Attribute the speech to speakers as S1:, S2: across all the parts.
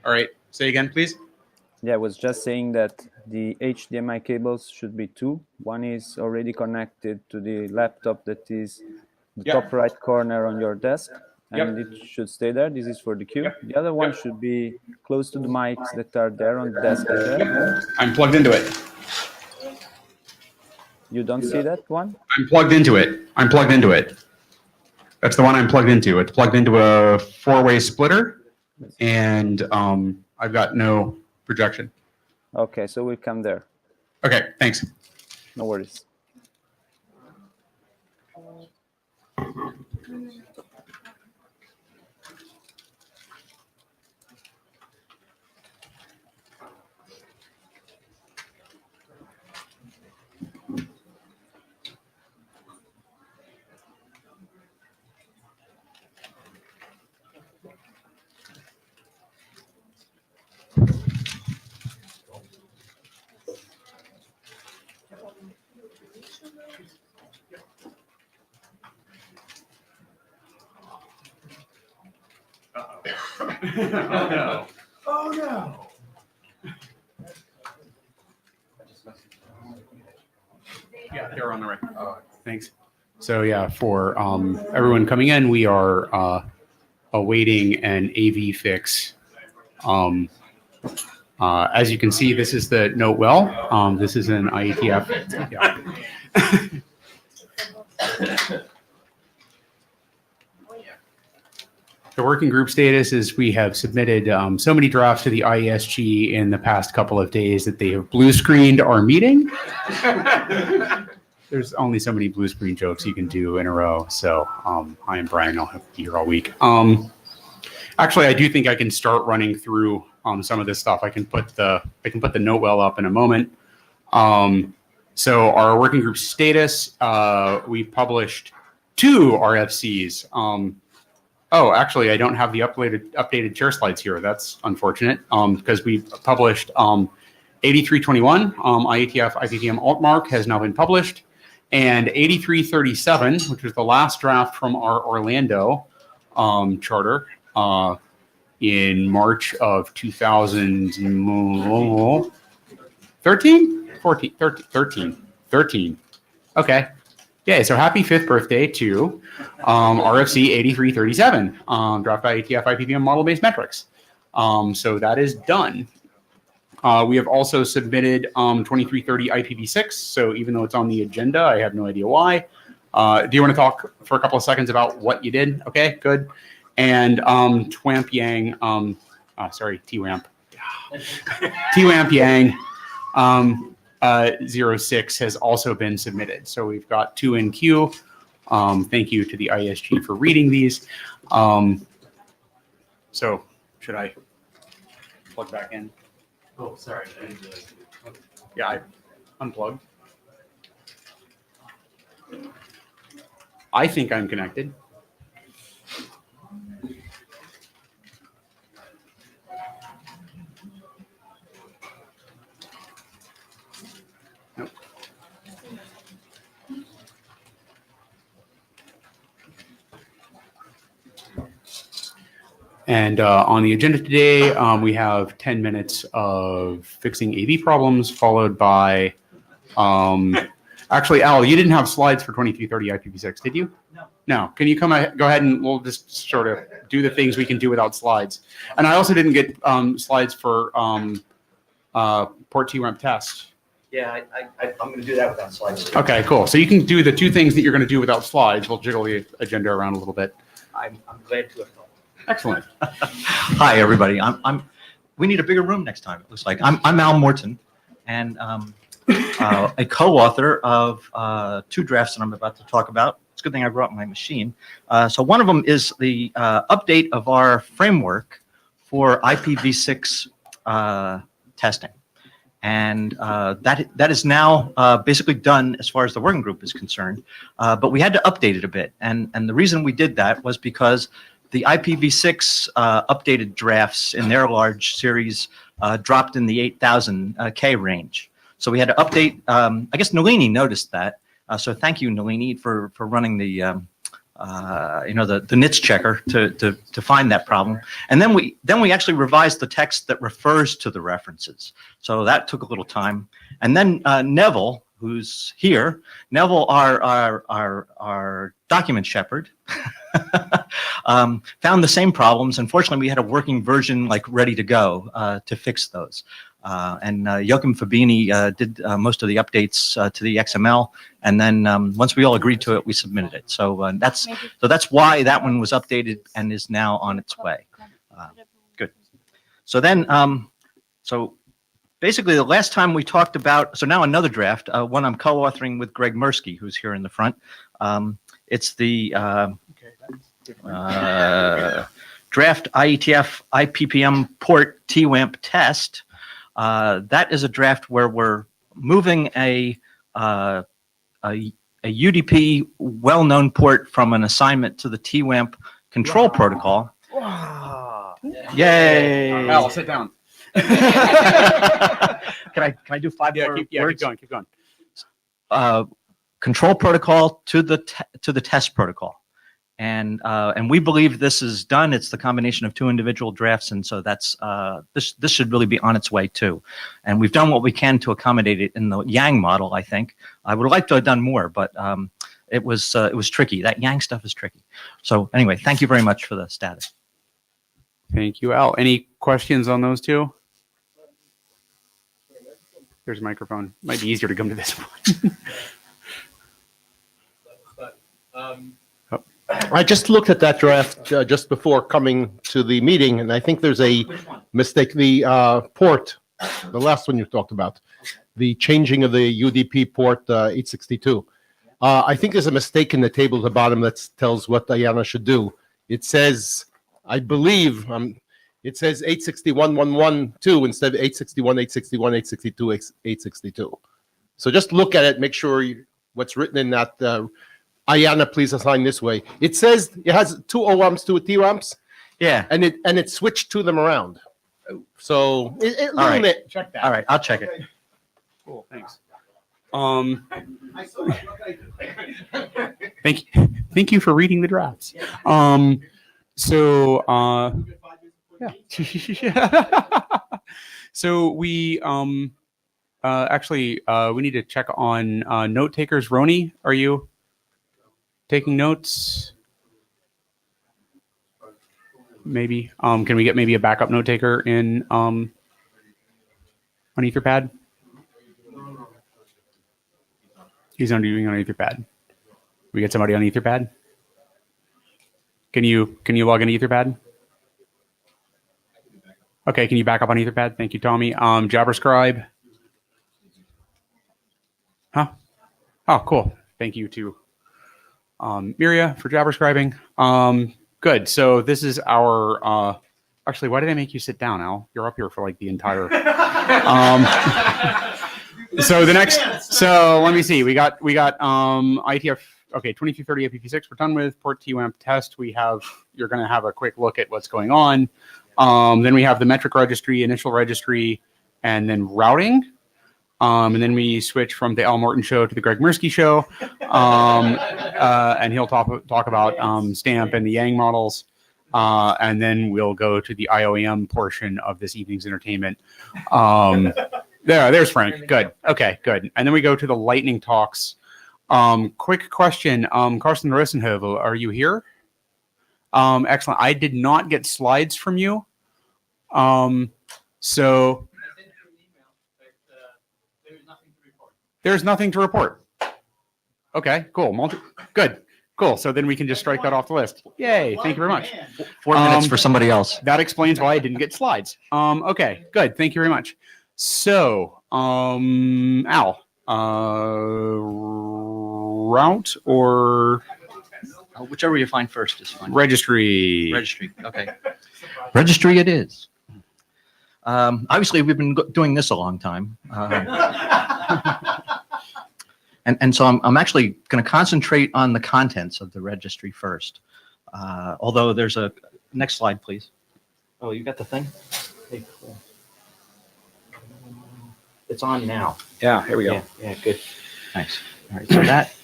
S1: All right, say again, please.
S2: Yeah, I was just saying that the HDMI cables should be two. One is already connected to the laptop that is the top right corner on your desk, and it should stay there. This is for the queue. The other one should be close to the mics that are there on the desk as well.
S1: I'm plugged into it.
S2: You don't see that one?
S1: I'm plugged into it. I'm plugged into it. That's the one I'm plugged into. It's plugged into a 4-way splitter, and I've got no projection.
S2: Okay, so we'll come there.
S1: Okay, thanks.
S2: No worries.
S1: Oh no. Oh no. Yeah, they're on the right. Thanks. So yeah, for everyone coming in, we are awaiting an AV fix. As you can see, this is the note well. This is an IETF. Yeah. The working group status is we have submitted so many drafts to the IESG in the past couple of days that they have blue screened our meeting. There's only so many blue screen jokes you can do in a row. So I am Brian. I'll be here all week. Actually, I do think I can start running through some of this stuff. I can put the note well up in a moment. So our working group status, we published 2 RFCs. Oh, actually, I don't have the updated chair slides here. That's unfortunate because we published 8321, IETF IPPM Altmark has now been published, and 8337, which was the last draft from our Orlando charter in March of 2013? 13. Okay. Yeah, so happy 5th birthday to RFC 8337, draft by IETF IPPM model-based metrics. So that is done. We have also submitted 2330 IPv6, so even though it's on the agenda, I have no idea why. Do you want to talk for a couple of seconds about what you did? Okay, good. And TWAMP Yang, TWAMP. TWAMP Yang 06 has also been submitted. So we've got 2 in queue. Thank you to the IESG for reading these. So should I plug back in? Oh, sorry. Yeah, I unplugged. I think I'm connected. And on the agenda today, we have 10 minutes of fixing AV problems, followed by, actually, Al, you didn't have slides for 2330 IPv6, did you? No. No. Can you go ahead and we'll just sort of do the things we can do without slides. And I also didn't get slides for port TWAMP test.
S3: Yeah, I'm going to do that without slides.
S1: Okay, cool. So you can do the 2 things that you're going to do without slides. We'll jiggle the agenda around a little bit.
S3: I'm glad to have helped.
S1: Excellent.
S3: Hi, everybody. We need a bigger room next time, it looks like. I'm Al Morton, and a co-author of 2 drafts that I'm about to talk about. It's a good thing I brought my machine. So one of them is the update of our framework for IPv6 testing. And that is now basically done as far as the working group is concerned. But we had to update it a bit. And the reason we did that was because the IPv6 updated drafts in their large series dropped in the 8,000 K range. So we had to update. I guess Nalini noticed that. So thank you, Nalini, for running the the NITS checker to find that problem. And then we actually revised the text that refers to the references. So that took a little time. And then Neville, who's here, Neville, our document shepherd, found the same problems. Unfortunately, we had a working version ready to go to fix those. And Joachim Fabini did most of the updates to the XML, and then once we all agreed to it, we submitted it. So that's why that one was updated and is now on its way. Good. So then, so basically, the last time we talked about, so now another draft, one I'm co-authoring with Greg Mirsky, who's here in the front. It's the draft IETF IPPM port TWAMP test. That is a draft where we're moving a UDP well-known port from an assignment to the TWAMP control protocol.
S4: Wow.
S3: Yay!
S1: Al, sit down.
S3: Can I do five more words?
S1: Keep going.
S3: Control protocol to the test protocol. And we believe this is done. It's the combination of two individual drafts, and so that's this should really be on its way too. And we've done what we can to accommodate it in the Yang model. I think I would like to have done more, but it was tricky. That Yang stuff is tricky. So anyway, thank you very much for the status.
S1: Thank you, Al. Any questions on those two? There's a microphone. Might be easier to come to this one.
S4: I just looked at that draft just before coming to the meeting, and I think there's a mistake. The port, the last one you talked about, the changing of the UDP port 862. I think there's a mistake in the table at the bottom that tells what IANA should do. It says, I believe, it says 861.112 instead of 861, 861, 862, 862. So just look at it, make sure what's written in that IANA, please assign this way. It says it has two ORAMs, two TRAMs.
S3: Yeah.
S4: And it switched to them around. So
S3: All right.
S1: Check that.
S3: All right, I'll check it.
S1: Cool. Thanks. Thank you for reading the drafts. So we actually we need to check on note takers. Roni, are you taking notes? Maybe. Can we get maybe a backup note taker in on Etherpad? He's not doing on Etherpad. We get somebody on Etherpad? Can you log in Etherpad? Okay, can you back up on Etherpad? Thank you, Tommy. JavaScribe. Huh? Oh, cool. Thank you to Miria for JavaScribing. Good. So this is our. Actually, why did I make you sit down, Al? You're up here for like the entire. So the next. So let me see. We got IETF. Okay, 2330 IPv6 we're done with. Port TWAMP test. You're going to have a quick look at what's going on. Then we have the metric registry, initial registry, and then routing. And then we switch from the Al Morton show to the Greg Mirsky show. And he'll talk about stamp and the Yang models. And then we'll go to the IOEM portion of this evening's entertainment. There's Frank. Good. Okay, good. And then we go to the lightning talks. Quick question. Carsten Rosenhovel, are you here? Excellent. I did not get slides from you. So there's nothing to report. Okay, cool. Good. Cool. So then we can just strike that off the list. Yay. Thank you very much.
S3: 4 minutes for somebody else.
S1: That explains why I didn't get slides. Okay, good. Thank you very much. So, Al, route or
S3: Whichever you find first is fine.
S1: registry?
S3: Registry. Okay. Registry it is. Obviously, we've been doing this a long time. And so I'm actually going to concentrate on the contents of the registry first. Although there's a next slide, please. Oh, you got the thing? Hey, cool. It's on now.
S1: Yeah, here we go.
S3: Yeah, good. Thanks. All right, so that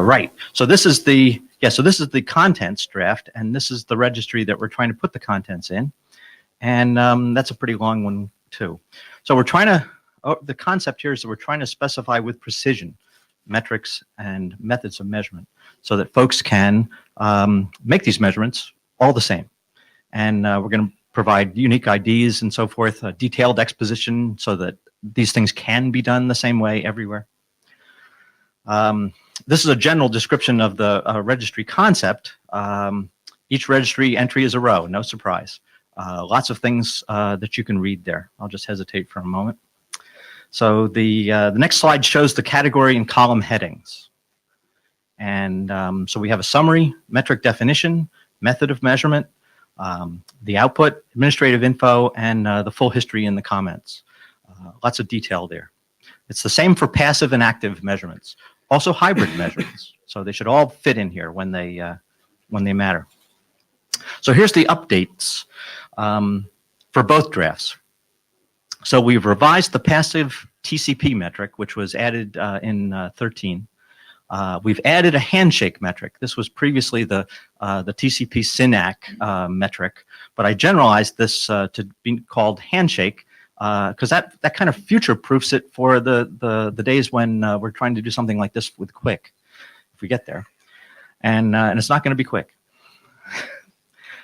S3: Right. So this is the contents draft, and this is the registry that we're trying to put the contents in, and that's a pretty long one too. So we're trying to. The concept here is that we're trying to specify with precision metrics and methods of measurement, so that folks can make these measurements all the same, and we're going to provide unique IDs and so forth, detailed exposition, so that these things can be done the same way everywhere. This is a general description of the registry concept. Each registry entry is a row, no surprise. Lots of things that you can read there. I'll just hesitate for a moment. So the next slide shows the category and column headings. And so we have a summary, metric definition, method of measurement, the output, administrative info, and the full history in the comments. Lots of detail there. It's the same for passive and active measurements. Also hybrid measurements. So they should all fit in here when they matter. So here's the updates for both drafts. So we've revised the passive TCP metric, which was added in 13. We've added a handshake metric. This was previously the TCP SYNAC metric, but I generalized this to be called handshake because that kind of future-proofs it for the days when we're trying to do something like this with Quick, if we get there. And it's not going to be quick.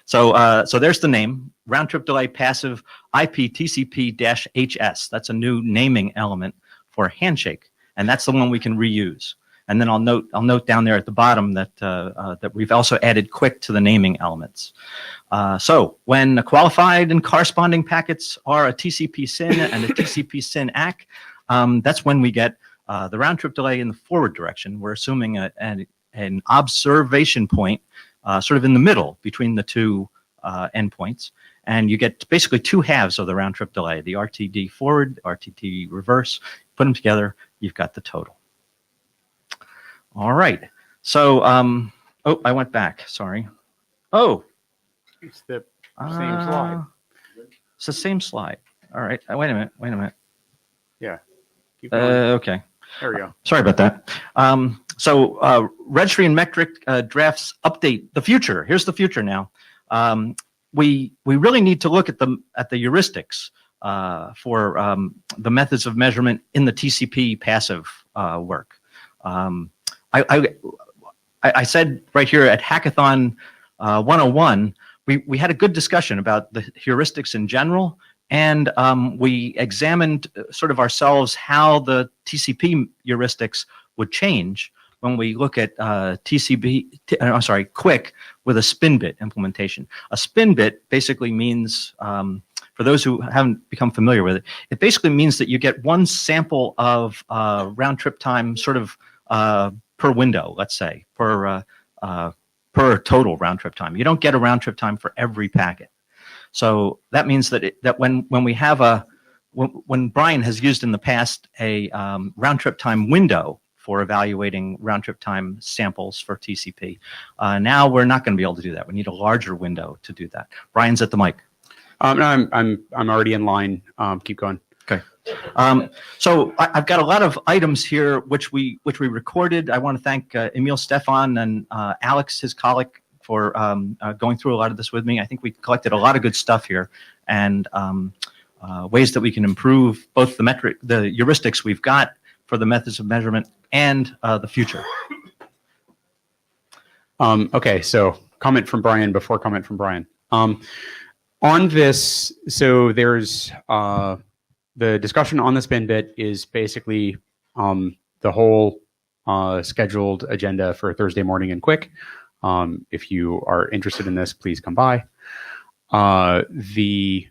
S3: So there's the name, round trip delay passive IP TCP-HS. That's a new naming element for handshake, and that's the one we can reuse. And then I'll note down there at the bottom that that we've also added Quick to the naming elements. So when qualified and corresponding packets are a TCP SYN and a TCP SYN ACK, that's when we get the round trip delay in the forward direction. We're assuming an observation point sort of in the middle between the two endpoints, and you get basically two halves of the round trip delay: the RTD forward, RTD reverse. Put them together, you've got the total. All right. So, oh, I went back. Sorry. Oh,
S1: It's the same slide.
S3: It's the same slide. All right. Wait a minute.
S1: Yeah. Keep going.
S3: Okay.
S1: There we go.
S3: Sorry about that. So, registry and metric drafts update the future. Here's the future now. We really need to look at the heuristics for the methods of measurement in the TCP passive work. I said right here at Hackathon 101, we had a good discussion about the heuristics in general, and we examined sort of ourselves how the TCP heuristics would change when we look at Quick with a spin bit implementation. A spin bit basically means, for those who haven't become familiar with it, it basically means that you get one sample of round trip time sort of per window, let's say, per total round trip time. You don't get a round trip time for every packet. So that means that when we have when Brian has used in the past a round trip time window for evaluating round trip time samples for TCP, now we're not going to be able to do that. We need a larger window to do that. Brian's at the mic.
S1: No, I'm already in line. Keep going.
S3: Okay. So I've got a lot of items here which we recorded. I want to thank Emil Stefan and Alex, his colleague, for going through a lot of this with me. I think we collected a lot of good stuff here, and ways that we can improve both the heuristics we've got for the methods of measurement and the future.
S1: Okay, so comment from Brian before comment from Brian. On this, so there's the discussion on the spin bit is basically the whole scheduled agenda for Thursday morning in Quick. If you are interested in this, please come by. The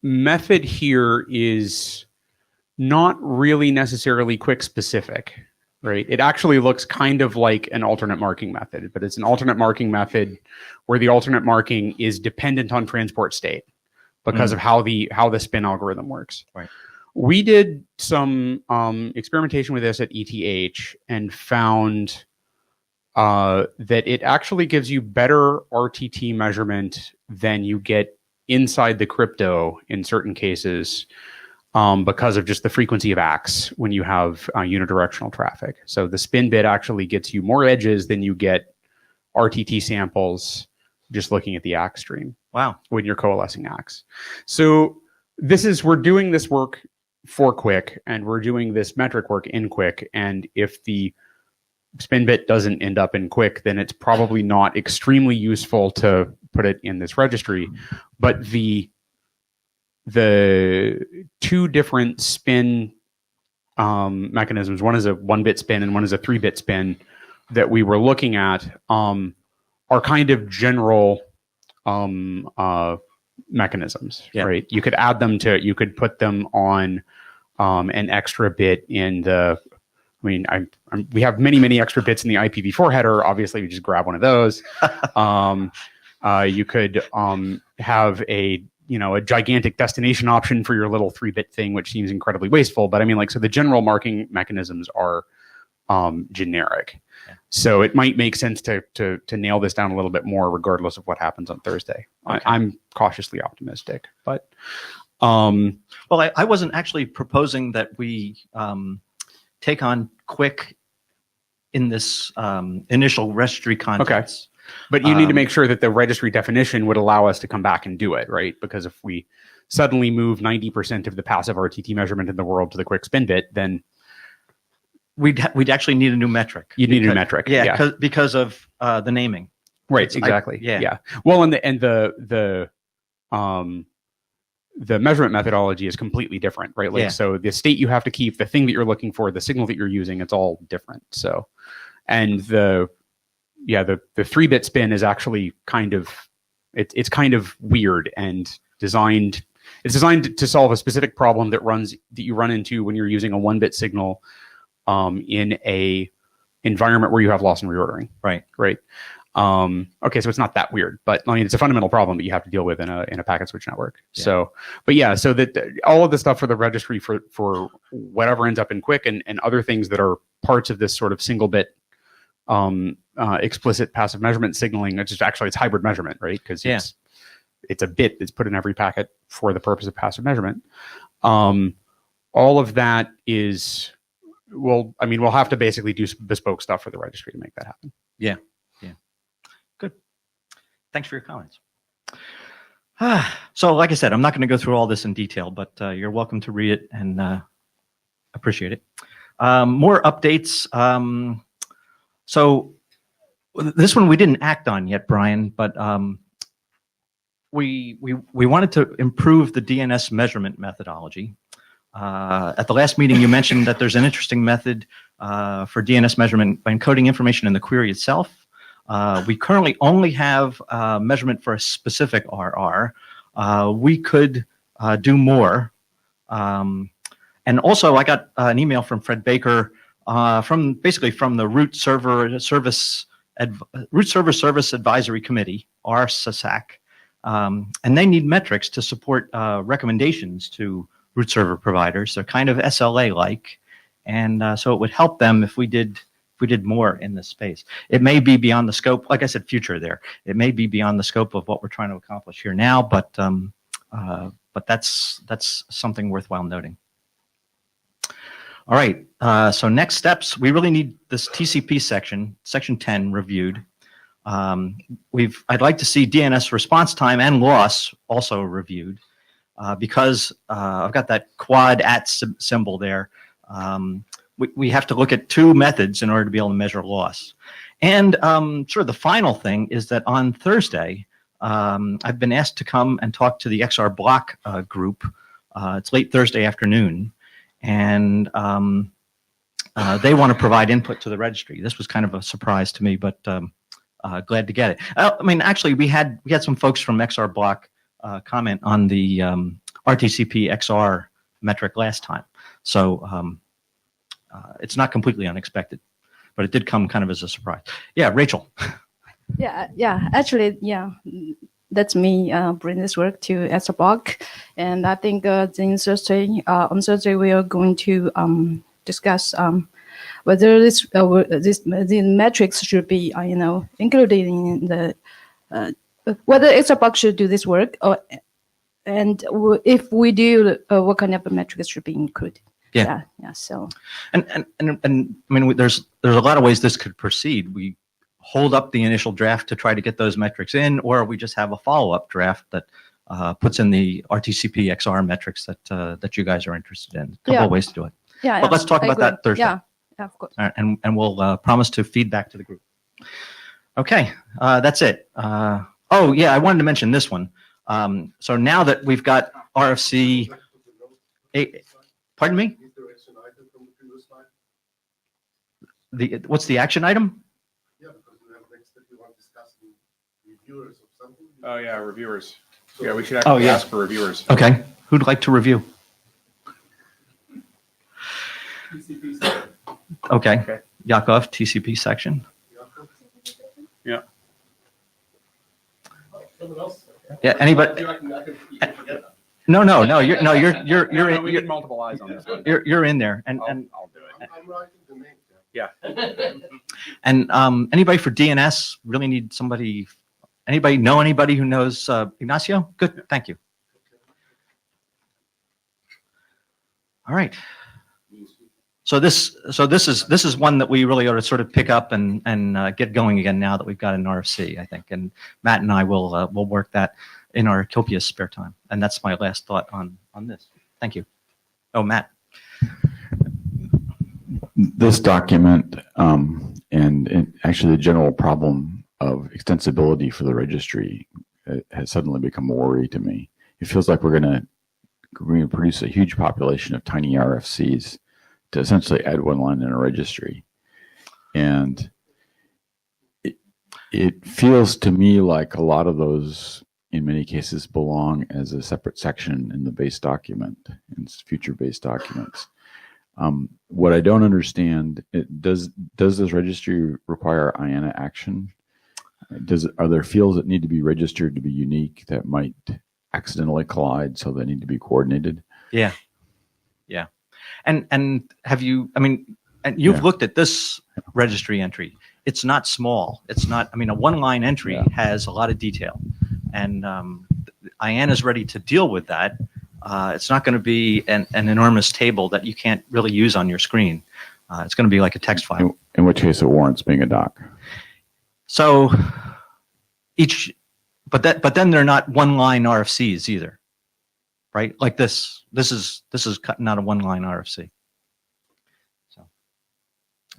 S1: method here is not really necessarily Quick specific, right? It actually looks kind of like an alternate marking method, but it's an alternate marking method where the alternate marking is dependent on transport state because of how the spin algorithm works.
S3: Right.
S1: We did some experimentation with this at ETH and found that it actually gives you better RTT measurement than you get inside the crypto in certain cases because of just the frequency of acts when you have unidirectional traffic. So the spin bit actually gets you more edges than you get RTT samples just looking at the act stream.
S3: Wow.
S1: When you're coalescing acts. So we're doing this work for Quick, and we're doing this metric work in Quick. And if the spin bit doesn't end up in Quick, then it's probably not extremely useful to put it in this registry. But the two different spin mechanisms, one is a 1-bit spin and one is a 3-bit spin, that we were looking at are kind of general mechanisms, right? You could add them you could put them on an extra bit in the, we have many extra bits in the IPv4 header. Obviously, we just grab one of those. You could have a gigantic destination option for your little 3-bit thing, which seems incredibly wasteful. But so the general marking mechanisms are generic. Yeah. So it might make sense to nail this down a little bit more, regardless of what happens on Thursday. Okay. I'm cautiously optimistic, but
S3: well, I wasn't actually proposing that we take on Quick in this initial registry context.
S1: Okay. But you need to make sure that the registry definition would allow us to come back and do it, right? Because if we suddenly move 90% of the passive RTT measurement in the world to the Quick spin bit, then
S3: we'd actually need a new metric.
S1: You'd need a new metric.
S3: Yeah. Because of the naming.
S1: Right. Exactly. Yeah. Well, and the measurement methodology is completely different, right? So the state you have to keep, the thing that you're looking for, the signal that you're using, it's all different. So, and the 3-bit spin is actually kind of, it's kind of weird and designed. It's designed to solve a specific problem that you run into when you're using a 1-bit signal in a environment where you have loss and reordering. Right. Okay, so it's not that weird, but it's a fundamental problem that you have to deal with in a packet switch network. Yeah. So that all of the stuff for the registry for whatever ends up in Quick and other things that are parts of this sort of single bit explicit passive measurement signaling, it's hybrid measurement, right? Because it's a bit that's put in every packet for the purpose of passive measurement. All of that is, we'll have to basically do bespoke stuff for the registry to make that happen.
S3: Yeah. Good. Thanks for your comments. So like I said, I'm not going to go through all this in detail, but you're welcome to read it and appreciate it. More updates. So this one we didn't act on yet, Brian, but we wanted to improve the DNS measurement methodology. At the last meeting, you mentioned that there's an interesting method for DNS measurement by encoding information in the query itself. We currently only have measurement for a specific RR. We could do more. And also, I got an email from Fred Baker from the Root Server Service Advisory Committee, RSAC, and they need metrics to support recommendations to root server providers. They're kind of SLA-like, and so it would help them if we did more in this space. It may be beyond the scope, like I said, future there. It may be beyond the scope of what we're trying to accomplish here now, but that's something worthwhile noting. All right, so next steps, we really need this TCP section 10 reviewed. I'd like to see DNS response time and loss also reviewed because I've got that quad at symbol there. We have to look at two methods in order to be able to measure loss. And sort of the final thing is that on Thursday, I've been asked to come and talk to the XR Block group. It's late Thursday afternoon. And they want to provide input to the registry. This was kind of a surprise to me, but glad to get it. Actually, we had some folks from XR Block comment on the RTCP XR metric last time. So it's not completely unexpected, but it did come kind of as a surprise. Yeah, Rachel.
S5: Actually, that's me bringing this work to XR Block, and I think on Thursday we are going to discuss whether the metrics should be included in the whether XR Block should do this work, or if we do, what kind of metrics should be included?
S3: Yeah.
S5: Yeah. So
S3: And I mean, there's a lot of ways this could proceed. We hold up the initial draft to try to get those metrics in, or we just have a follow-up draft that puts in the RTCP XR metrics that you guys are interested in. A couple of ways to do it.
S5: yeah.
S3: But let's talk
S5: I
S3: about
S5: agree.
S3: that Thursday.
S5: Yeah, of course.
S3: All right, and we'll promise to feed back to the group. Okay, that's it. Oh yeah, I wanted to mention this one. So now that we've got RFC, pardon me? What's the action item?
S1: Oh, yeah, reviewers. Yeah, we should actually ask for reviewers.
S3: Okay, who'd like to review? Okay, Yakov, TCP section.
S1: Yeah.
S3: Yeah, anybody? No, you're
S1: We need multiple eyes on this one.
S3: you're in there, and
S1: I'll do it. Yeah.
S3: and anybody for DNS really need somebody. Anybody know anybody who knows Ignacio? Good, thank you. All right. So this is one that we really ought to sort of pick up and get going again now that we've got an RFC, I think. And Matt and I will work that in our copious spare time. And that's my last thought on this. Thank you. Oh, Matt.
S6: This document and actually the general problem of extensibility for the registry has suddenly become a worry to me. It feels like we're going to produce a huge population of tiny RFCs to essentially add one line in a registry. And it feels to me like a lot of those, in many cases, belong as a separate section in the base document, in future base documents. What I don't understand, does this registry require IANA action? Are there fields that need to be registered to be unique that might accidentally collide, so they need to be coordinated?
S3: Yeah. And have you? I mean, and you've looked at this registry entry. It's not small. It's not. I mean, a one-line entry has a lot of detail, and IANA is ready to deal with that. It's not going to be an enormous table that you can't really use on your screen. It's going to be like a text file.
S6: In which case, it warrants being a doc.
S3: So but then they're not one-line RFCs either, right? Like this is cutting out a one-line RFC. So,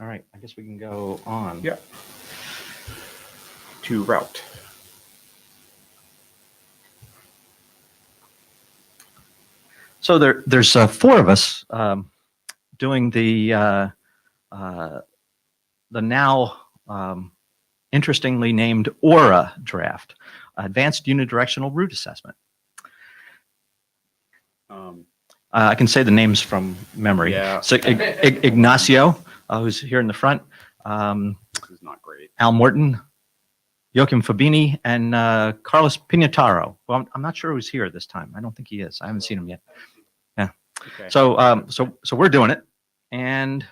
S3: all right, I guess we can go on.
S1: Yeah. To route.
S3: So there's four of us doing the now interestingly named AURA draft, Advanced Unidirectional Route Assessment. I can say the names from memory.
S1: Yeah.
S3: So Ignacio, who's here in the front.
S1: This is not great.
S3: Al Morton, Joachim Fabini, and Carlos Pinataro. Well, I'm not sure who's here this time. I don't think he is. I haven't seen him yet. Yeah.
S1: Okay.
S3: So we're doing it, and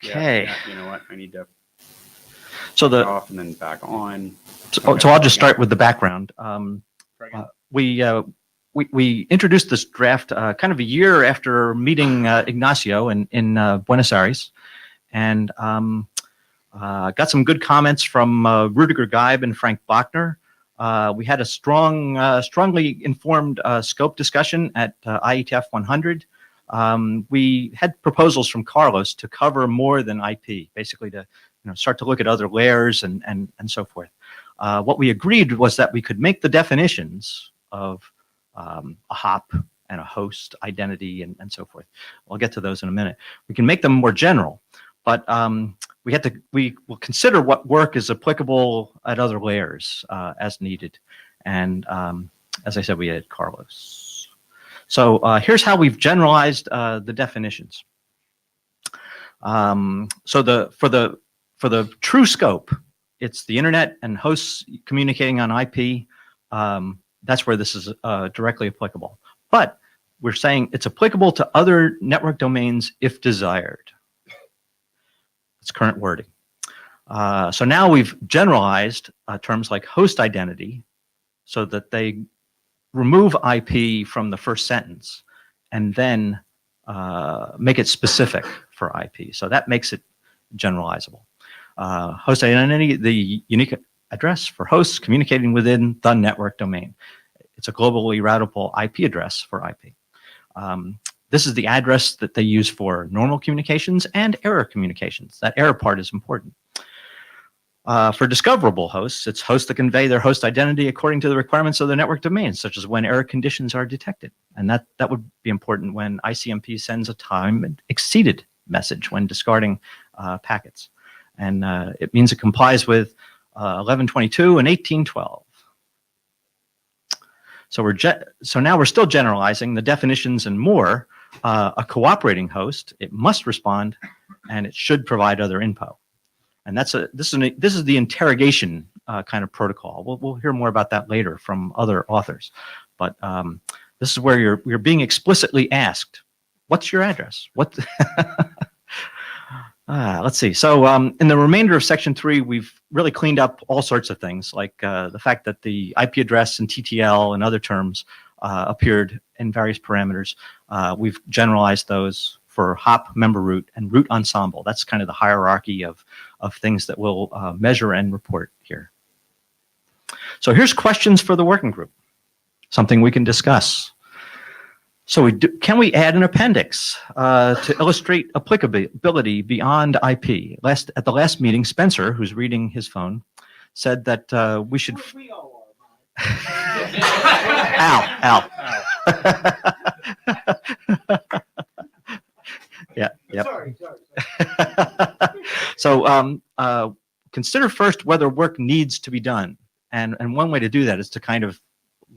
S3: okay.
S1: Yeah, you know what? I need to
S3: So the
S1: off and then back on.
S3: so I'll just start with the background. We introduced this draft kind of a year after meeting Ignacio in Buenos Aires, and got some good comments from Rudiger Geib and Frank Bachner. We had a strongly informed scope discussion at IETF 100. We had proposals from Carlos to cover more than IP, basically to start to look at other layers and so forth. What we agreed was that we could make the definitions of a hop and a host identity and so forth. I'll get to those in a minute. We can make them more general, but we will consider what work is applicable at other layers as needed. And as I said, we had Carlos. So here's how we've generalized the definitions. So for the true scope, it's the internet and hosts communicating on IP. That's where this is directly applicable. But we're saying it's applicable to other network domains if desired. It's current wording. So now we've generalized terms like host identity. so that they remove IP from the first sentence and then make it specific for IP. So that makes it generalizable. Host identity, the unique address for hosts communicating within the network domain. It's a globally routable IP address for IP. This is the address that they use for normal communications and error communications. That error part is important. For discoverable hosts, it's hosts that convey their host identity according to the requirements of the network domain, such as when error conditions are detected. And that would be important when ICMP sends a time exceeded message when discarding packets. And it means it complies with 1122 and 1812. So now we're still generalizing the definitions and more. A cooperating host, it must respond, and it should provide other info. And this is the interrogation kind of protocol. We'll hear more about that later from other authors. But this is where you're being explicitly asked, "What's your address?" What? Let's see. So in the remainder of Section 3, we've really cleaned up all sorts of things, like the fact that the IP address and TTL and other terms appeared in various parameters. We've generalized those for hop, member root, and root ensemble. That's kind of the hierarchy of things that we'll measure and report here. So here's questions for the working group, something we can discuss. So can we add an appendix to illustrate applicability beyond IP? At the last meeting, Spencer, who's reading his phone, said that we should... Al. Yeah. Sorry. So consider first whether work needs to be done. And one way to do that is to kind of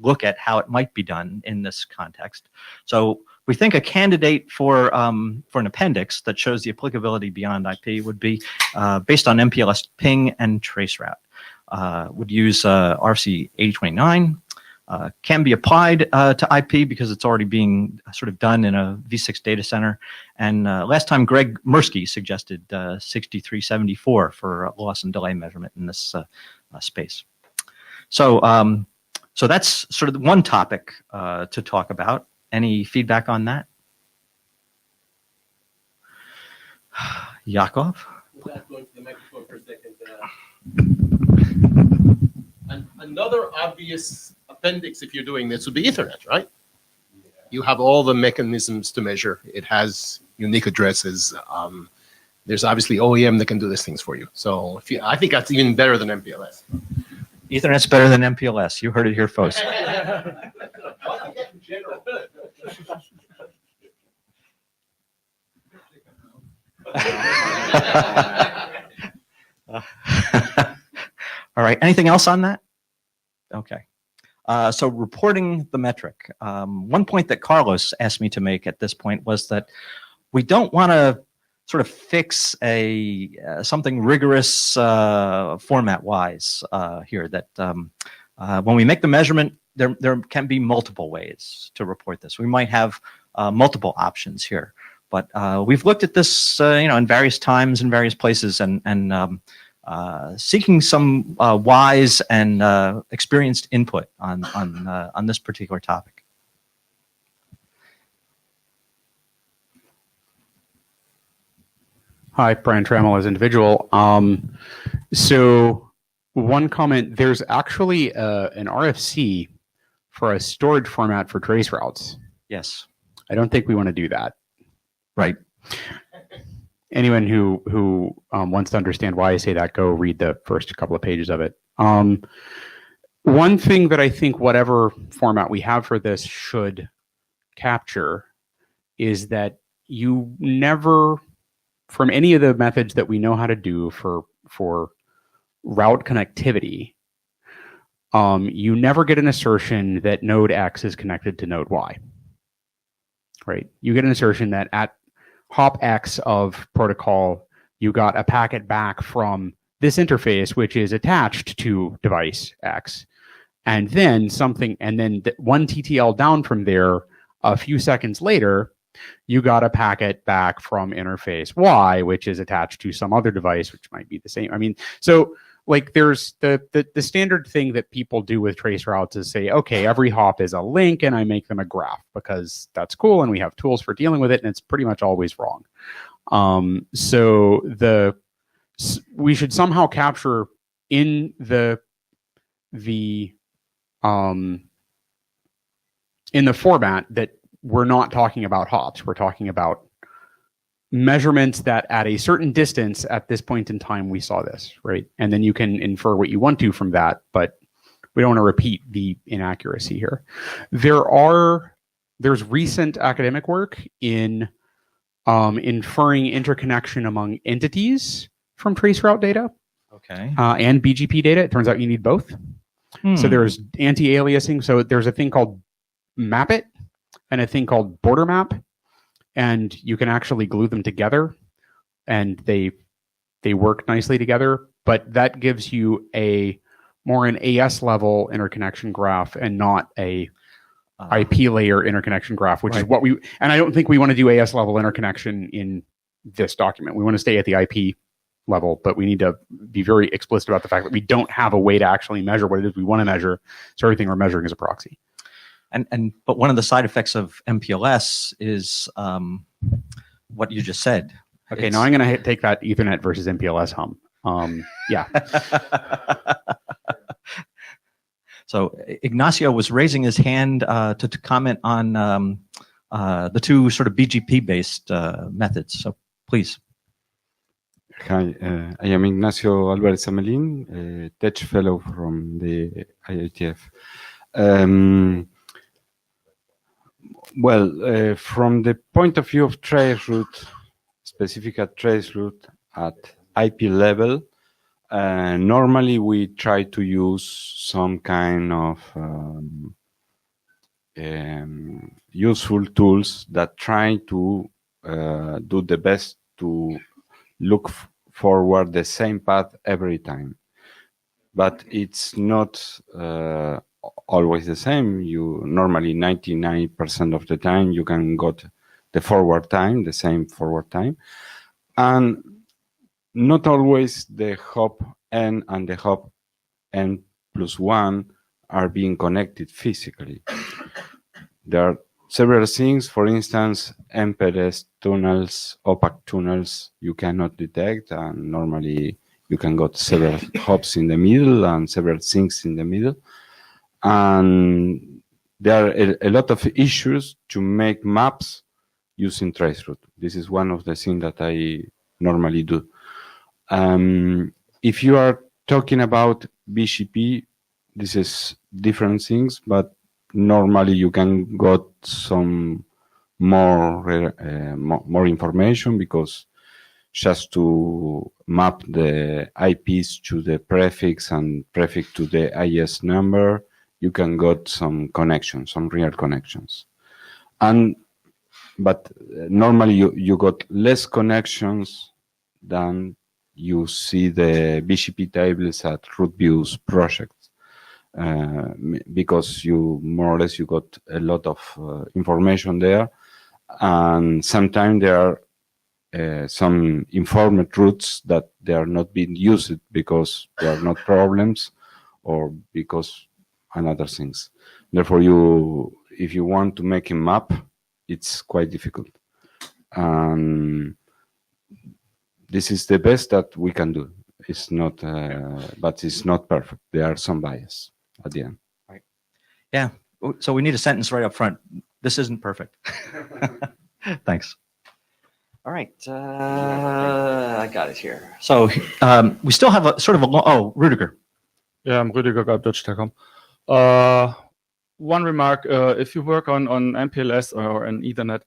S3: look at how it might be done in this context. So we think a candidate for an appendix that shows the applicability beyond IP would be based on MPLS ping and traceroute. Would use RFC 8029. Can be applied to IP because it's already being sort of done in a V6 data center. And last time Greg Mirsky suggested 6374 for loss and delay measurement in this space. So that's sort of one topic to talk about. Any feedback on that? Yakov?
S7: Going to the microphone for a second. Another obvious appendix, if you're doing this, would be Ethernet, right? Yeah. You have all the mechanisms to measure. It has unique addresses. There's obviously OEM that can do these things for you. So I think that's even better than MPLS.
S3: Ethernet's better than MPLS. You heard it here, folks. All right. Anything else on that? Okay. So reporting the metric. One point that Carlos asked me to make at this point was that we don't want to sort of fix something rigorous format-wise here. That when we make the measurement, there can be multiple ways to report this. We might have multiple options here, but we've looked at this, in various times and various places, and seeking some wise and experienced input on this particular topic.
S1: Hi, Brian Trammell as individual. So one comment, there's actually an RFC for a storage format for trace routes.
S3: Yes.
S1: I don't think we want to do that.
S3: Right.
S1: Anyone who wants to understand why I say that, go read the first couple of pages of it. One thing that I think whatever format we have for this should capture is that you never, from any of the methods that we know how to do for route connectivity, you never get an assertion that node X is connected to node Y. Right? You get an assertion that at hop X of protocol, you got a packet back from this interface, which is attached to device X, and then one TTL down from there, a few seconds later, you got a packet back from interface Y, which is attached to some other device, which might be the same. I mean, so like there's the standard thing that people do with trace routes is say, okay, every hop is a link and I make them a graph because that's cool and we have tools for dealing with it, and it's pretty much always wrong. So we should somehow capture in the format that we're not talking about hops. We're talking about measurements that at a certain distance at this point in time we saw this, right? And then you can infer what you want to from that, but we don't want to repeat the inaccuracy here. There's recent academic work in inferring interconnection among entities from traceroute data
S3: Okay.
S1: and BGP data. It turns out you need both. So there's anti-aliasing. So there's a thing called Mapit and a thing called Border Map, and you can actually glue them together, and they work nicely together. But that gives you more an AS level interconnection graph and not a IP layer interconnection graph, which is what and I don't think we want to do AS level interconnection in this document. We want to stay at the IP level, but we need to be very explicit about the fact that we don't have a way to actually measure what it is we want to measure. So everything we're measuring is a proxy.
S3: But one of the side effects of MPLS is what you just said.
S1: Okay, now I'm going to take that Ethernet versus MPLS hum. Yeah.
S3: So Ignacio was raising his hand to comment on the two sort of BGP-based methods. So please.
S8: Hi, I am Ignacio Alvarez Amelin, a Tech Fellow from the IETF. From the point of view of traceroute, specific at traceroute at IP level, normally we try to use some kind of useful tools that try to do the best to look forward the same path every time. But it's not always the same. You normally 99% of the time you can get the forward time, the same forward time. And not always the hop n and the hop n+1 are being connected physically. There are several things, for instance, MPLS tunnels, opaque tunnels you cannot detect, and normally you can get several hops in the middle and several things in the middle. And there are a lot of issues to make maps using traceroute. This is one of the things that I normally do. If you are talking about BGP, this is different things, but normally you can get some more information, because just to map the IPs to the prefix and prefix to the IS number, you can get some connections, some real connections. But normally you got less connections than you see the BGP tables at root views projects, because you more or less you got a lot of information there, and sometimes there are some informed routes that they are not being used because there are not problems or because another things. Therefore, if you want to make a map, it's quite difficult. This is the best that we can do. It's not, but it's not perfect. There are some bias at the end.
S3: Right. Yeah. So we need a sentence right up front. This isn't perfect. Thanks. All right. I got it here. So we still have a sort of Rudiger.
S9: Yeah, I'm Rüdiger, Deutsche Telekom. One remark, if you work on MPLS or an Ethernet,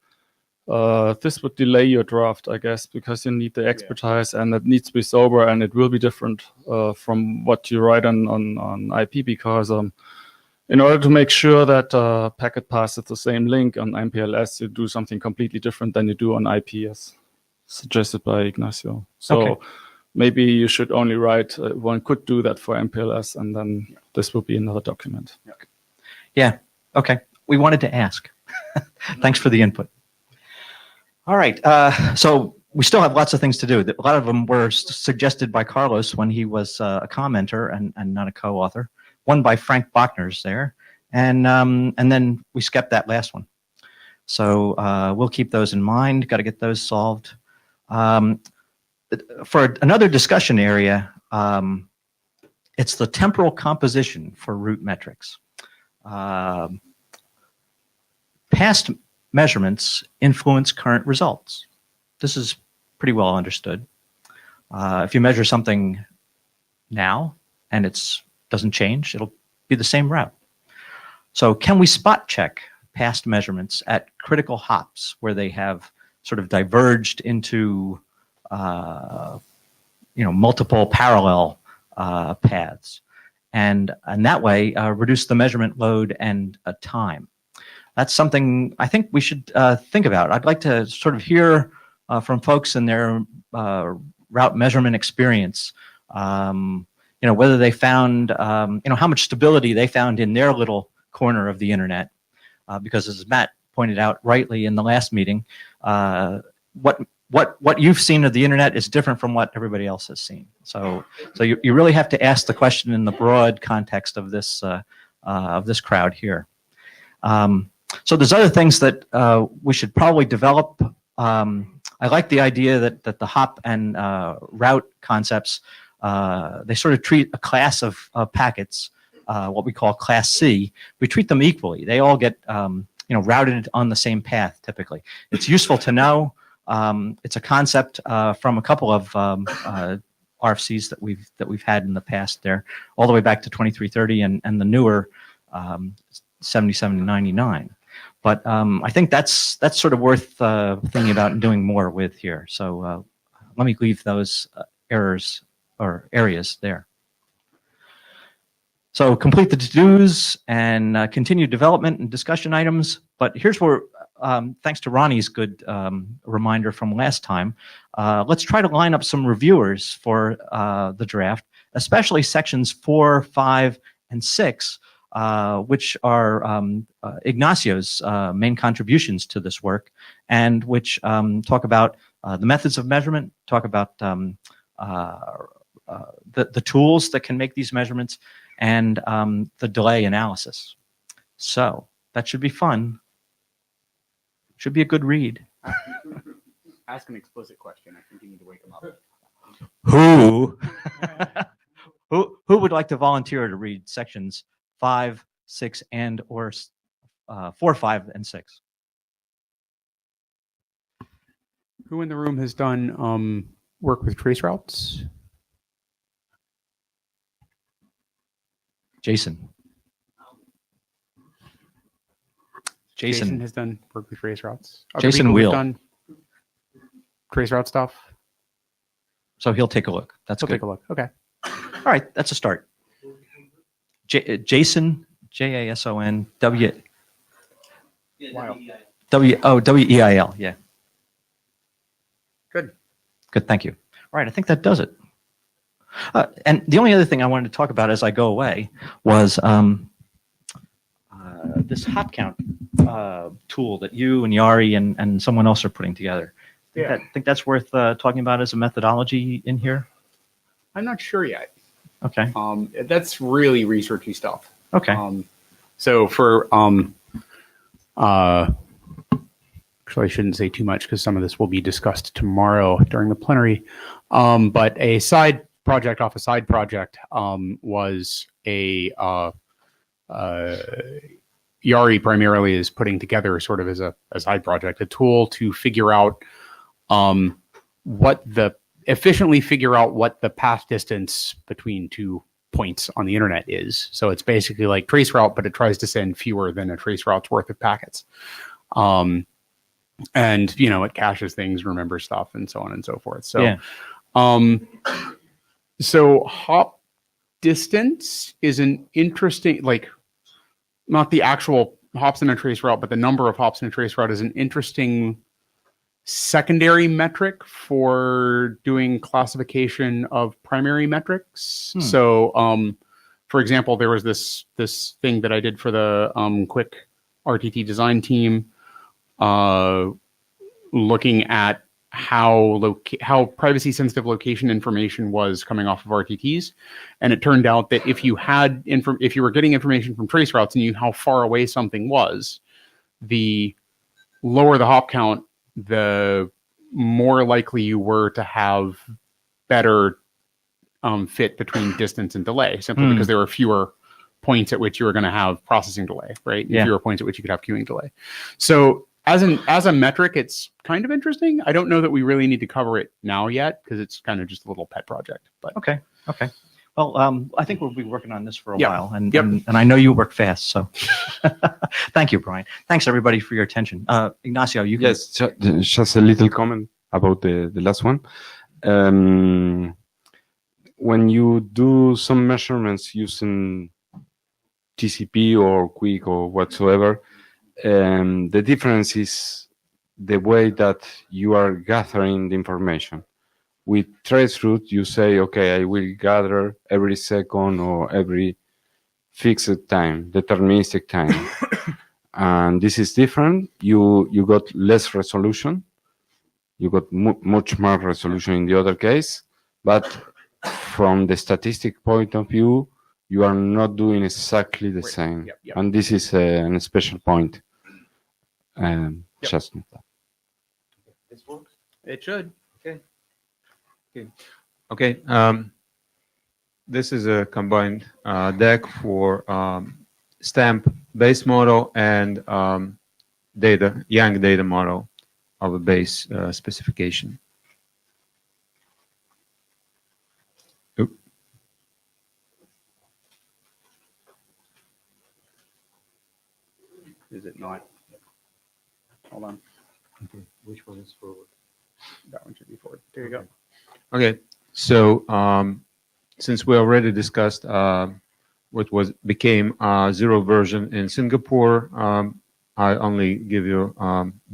S9: this would delay your draft, I guess, because you need the expertise and it needs to be sober, and it will be different from what you write on IP, because in order to make sure that packet passes the same link on MPLS, you do something completely different than you do on IP, as suggested by Ignacio. So maybe you should only write, one could do that for MPLS, and then this will be another document.
S3: Yeah. Okay. We wanted to ask. Thanks for the input. All right. So we still have lots of things to do. A lot of them were suggested by Carlos when he was a commenter and not a co-author. One by Frank Bachner's there, and then we skipped that last one. So we'll keep those in mind. Got to get those solved. For another discussion area, it's the temporal composition for root metrics. Past measurements influence current results. This is pretty well understood. If you measure something now and it doesn't change, it'll be the same route. So can we spot check past measurements at critical hops where they have sort of diverged into multiple parallel paths, and that way reduce the measurement load and time? That's something I think we should think about. I'd like to sort of hear from folks in their route measurement experience, whether they found, how much stability they found in their little corner of the internet. Because as Matt pointed out rightly in the last meeting, what you've seen of the internet is different from what everybody else has seen. So you really have to ask the question in the broad context of this crowd here. So there's other things that we should probably develop. I like the idea that the hop and route concepts, they sort of treat a class of packets, what we call class C. We treat them equally. They all get routed on the same path typically. It's useful to know. It's a concept from a couple of RFCs that we've had in the past there, all the way back to 2330 and the newer 77 to 99. But I think that's sort of worth thinking about and doing more with here. So let me leave those errors or areas there. So complete the to-dos and continue development and discussion items. But here's where, thanks to Ronnie's good reminder from last time, let's try to line up some reviewers for the draft, especially sections 4, 5, and 6, which are Ignacio's main contributions to this work, and which talk about the methods of measurement, talk about the tools that can make these measurements, and the delay analysis. So that should be fun. Should be a good read.
S1: Ask an explicit question. I think you need to wake them up.
S3: Who would like to volunteer to read sections 5, 6, and or 4, 5, and 6?
S1: Who in the room has done work with trace routes?
S3: Jason.
S1: Jason has done work with trace routes.
S3: Jason Wheel.
S1: Done trace route stuff.
S3: So he'll take a look. That's
S1: He'll
S3: good.
S1: take a look. Okay.
S3: All right, that's a start. Jason, Jason, W-E-I-L, yeah.
S1: Good.
S3: Good, thank you. All right, I think that does it. And the only other thing I wanted to talk about as I go away was this hop count tool that you and Yari and someone else are putting together. I think that's worth talking about as a methodology in here.
S1: I'm not sure yet.
S3: Okay.
S1: That's really researchy stuff.
S3: Okay.
S1: So for actually, I shouldn't say too much because some of this will be discussed tomorrow during the plenary. But a side project off a side project was a Yari primarily is putting together sort of as a side project a tool to figure out efficiently figure out what the path distance between two points on the internet is. So it's basically like traceroute, but it tries to send fewer than a traceroute's worth of packets. And it caches things, remembers stuff, and so on and so forth. So,
S3: yeah.
S1: So hop distance is an interesting, not the actual hops in a trace route, but the number of hops in a trace route is an interesting secondary metric for doing classification of primary metrics. So, for example, there was this thing that I did for the quick RTT design team, looking at how privacy sensitive location information was coming off of RTTs, and it turned out that if you were getting information from trace routes and you knew how far away something was, the lower the hop count, the more likely you were to have better fit between distance and delay, simply because there were fewer points at which you were going to have processing delay, right? And fewer points at which you could have queuing delay. So as a metric, it's kind of interesting. I don't know that we really need to cover it now yet because it's kind of just a little pet project. But
S3: Okay. Well, I think we'll be working on this for a
S1: Yep.
S3: while, and,
S1: Yep.
S3: and I know you work fast, so thank you, Brian. Thanks everybody for your attention. Ignacio, you can.
S8: Yes, just a little comment about the last one. When you do some measurements using TCP or Quick or whatsoever, the difference is the way that you are gathering the information. With traceroute, you say, okay, I will gather every second or every fixed time, deterministic time. And this is different. You got less resolution. You got much more resolution in the other case. But from the statistic point of view, you are not doing exactly the same.
S1: Yep.
S8: And this is a special point. Just
S1: this works. It should.
S10: Okay. This is a combined deck for stamp base model and Yang data model of a base specification. Oop.
S1: Is it not? Hold on. Okay. Which one is forward? That one should be forward. There you go.
S10: Okay, so since we already discussed what became zero version in Singapore, I only give you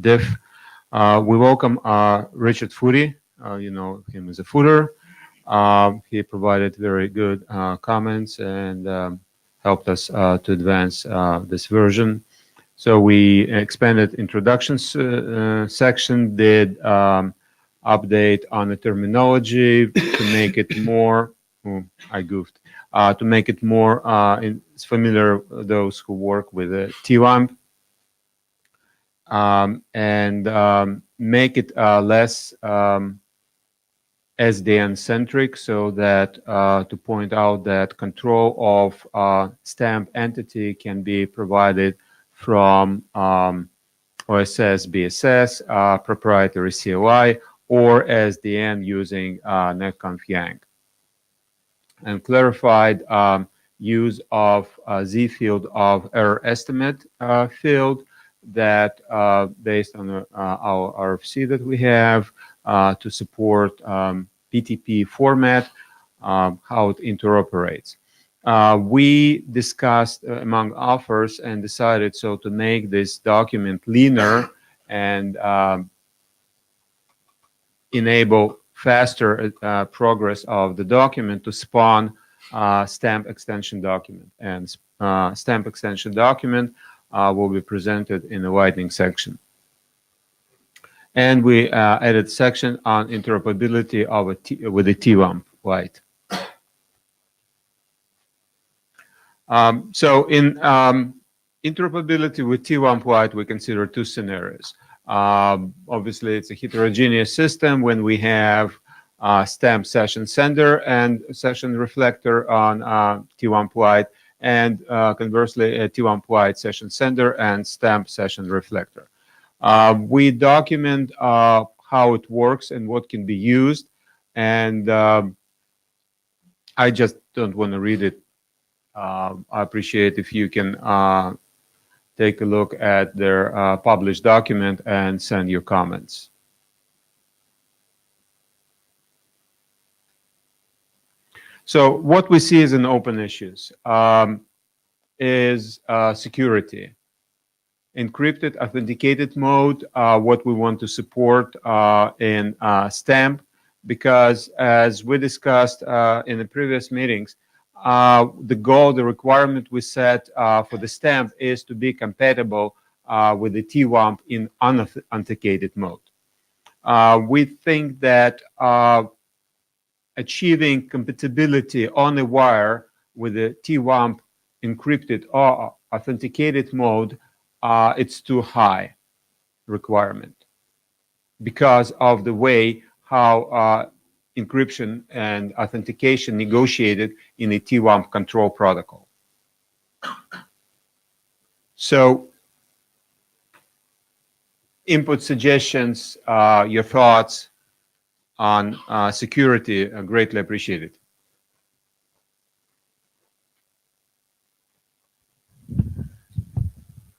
S10: diff. We welcome Richard Footy. You know him as a footer. He provided very good comments and helped us to advance this version. So we expanded introductions section, did update on the terminology to make it more, I goofed, to make it more familiar those who work with TWAMP, and make it less SDN-centric, so that to point out that control of stamp entity can be provided from OSS, BSS, proprietary COI, or SDN using netconf Yang, and clarified use of Z field of error estimate field that based on our RFC that we have to support PTP format, how it interoperates. We discussed among authors and decided so to make this document leaner and enable faster progress of the document to spawn stamp extension document. And stamp extension document will be presented in the lightning section. And we added section on interoperability of with the TWAMP light. So in interoperability with TWAMP light, we consider two scenarios. Obviously, it's a heterogeneous system when we have stamp session sender and session reflector on TWAMP light, and conversely, a TWAMP light session sender and stamp session reflector. We document how it works and what can be used, and I just don't want to read it. I appreciate if you can take a look at their published document and send your comments. So what we see as an open issues is security. Encrypted, authenticated mode, what we want to support in stamp, because as we discussed in the previous meetings, the goal, the requirement we set for the stamp is to be compatible with the TWAMP in unauthenticated mode. we think that achieving compatibility on the wire with the TWAMP encrypted or authenticated mode, it's too high requirement because of the way how encryption and authentication negotiated in the TWAMP control protocol. So, input suggestions, your thoughts on security are greatly appreciated.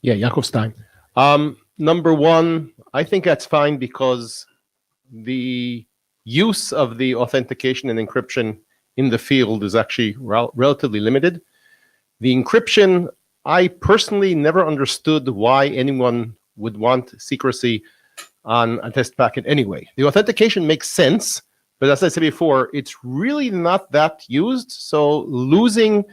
S4: Yeah, Yakov Stein. Number one, I think that's fine because the use of the authentication and encryption in the field is actually relatively limited. The encryption, I personally never understood why anyone would want secrecy on a test packet anyway. The authentication makes sense, but as I said before, it's really not that used. So losing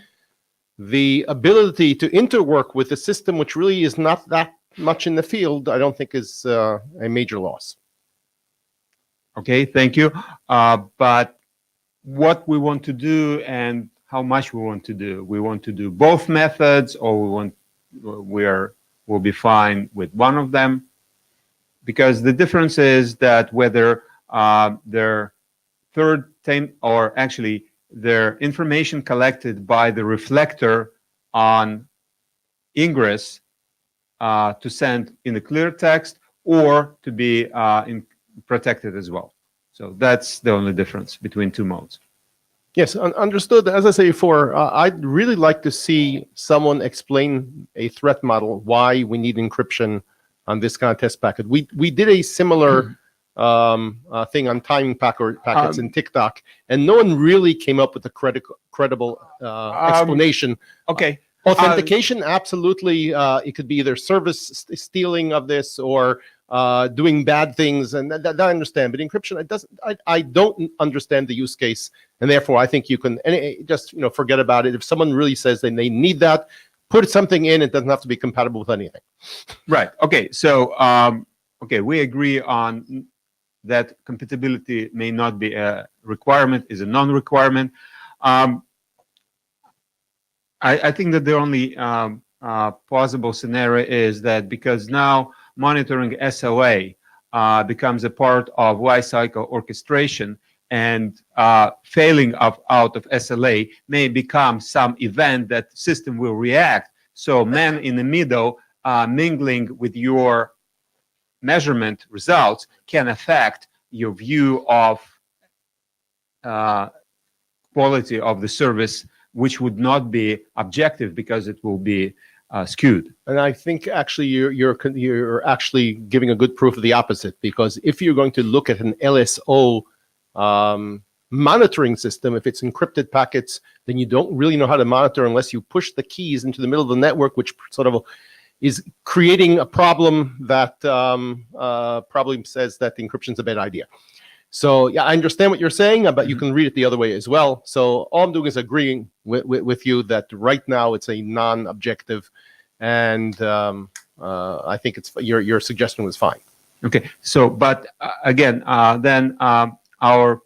S4: the ability to interwork with a system which really is not that much in the field, I don't think is a major loss.
S10: Okay, thank you. But what we want to do and how much we want to do? We want to do both methods, or we'll be fine with one of them, because the difference is that whether their third time, or actually their information collected by the reflector on ingress to send in the clear text or to be protected as well. So that's the only difference between two modes.
S4: Yes, understood. As I said before, I'd really like to see someone explain a threat model, why we need encryption on this kind of test packet. We did a similar thing on timing packets in TikTok, and no one really came up with a credible explanation.
S10: Okay.
S4: Authentication, absolutely. It could be either service stealing of this or doing bad things, and that I understand. But encryption, I don't understand the use case, and therefore I think you can just forget about it. If someone really says that they need that, put something in. It doesn't have to be compatible with anything.
S10: Right. Okay. So okay, we agree on that. Compatibility may not be a requirement; is a non-requirement. I think that the only possible scenario is that because now monitoring SLA becomes a part of lifecycle orchestration, and failing out of SLA may become some event that system will react. So man in the middle mingling with your measurement results can affect your view of quality of the service, which would not be objective because it will be skewed.
S4: And I think actually you're actually giving a good proof of the opposite, because if you're going to look at an LSO monitoring system, if it's encrypted packets, then you don't really know how to monitor unless you push the keys into the middle of the network, which sort of is creating a problem that probably says that the encryption is a bad idea. So yeah, I understand what you're saying, but you can read it the other way as well. So all I'm doing is agreeing with you that right now it's a non-objective, and I think it's your suggestion was fine.
S10: Okay. So, but again, then our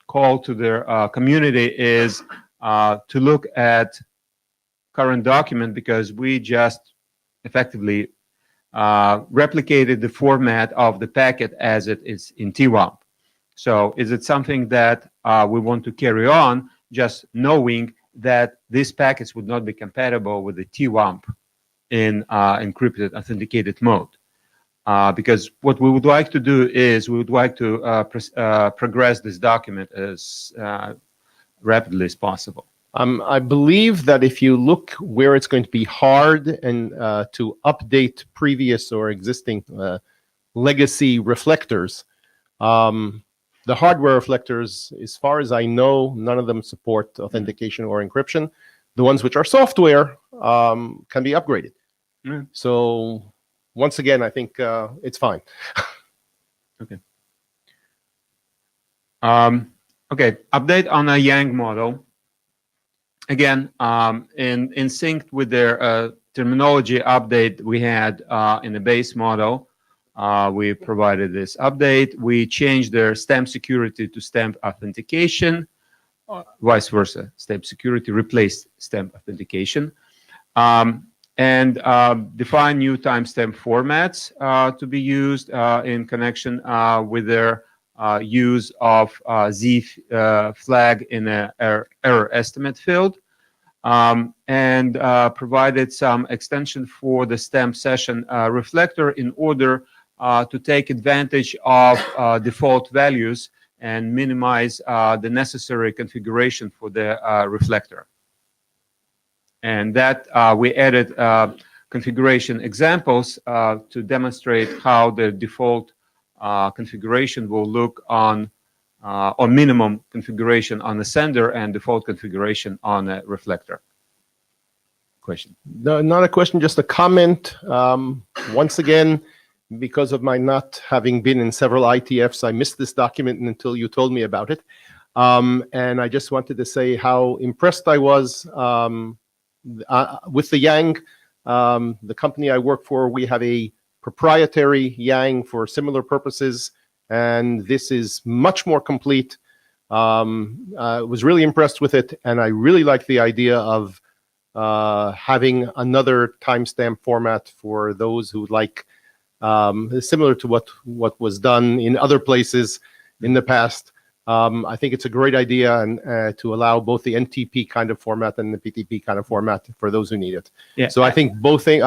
S10: call to the community is to look at current document, because we just effectively replicated the format of the packet as it is in TWAMP. So is it something that we want to carry on, just knowing that these packets would not be compatible with the TWAMP in encrypted authenticated mode? Because what we would like to do is we would like to progress this document as rapidly as possible.
S4: I believe that if you look where it's going to be hard and to update previous or existing legacy reflectors, the hardware reflectors, as far as I know, none of them support authentication or encryption. The ones which are software can be upgraded.
S10: Mm.
S4: So once again, I think it's fine.
S10: Okay. Okay, update on a Yang model. Again, in sync with their terminology update we had in the base model, we provided this update. We changed their stamp security to stamp authentication, vice versa. Stamp security replaced stamp authentication. And define new timestamp formats to be used in connection with their use of Z flag in an error estimate field. And provided some extension for the stamp session reflector in order to take advantage of default values and minimize the necessary configuration for the reflector. And that we added configuration examples to demonstrate how the default configuration will look on or minimum configuration on the sender and default configuration on a reflector. Question?
S4: No, not a question, just a comment. Once again, because of my not having been in several IETFs, I missed this document until you told me about it. And I just wanted to say how impressed I was with the Yang. The company I work for, we have a proprietary Yang for similar purposes, and this is much more complete. I was really impressed with it, and I really like the idea of having another timestamp format for those who like, similar to what was done in other places in the past. I think it's a great idea, and to allow both the NTP kind of format and the PTP kind of format for those who need it.
S10: Yeah.
S4: So I think both things,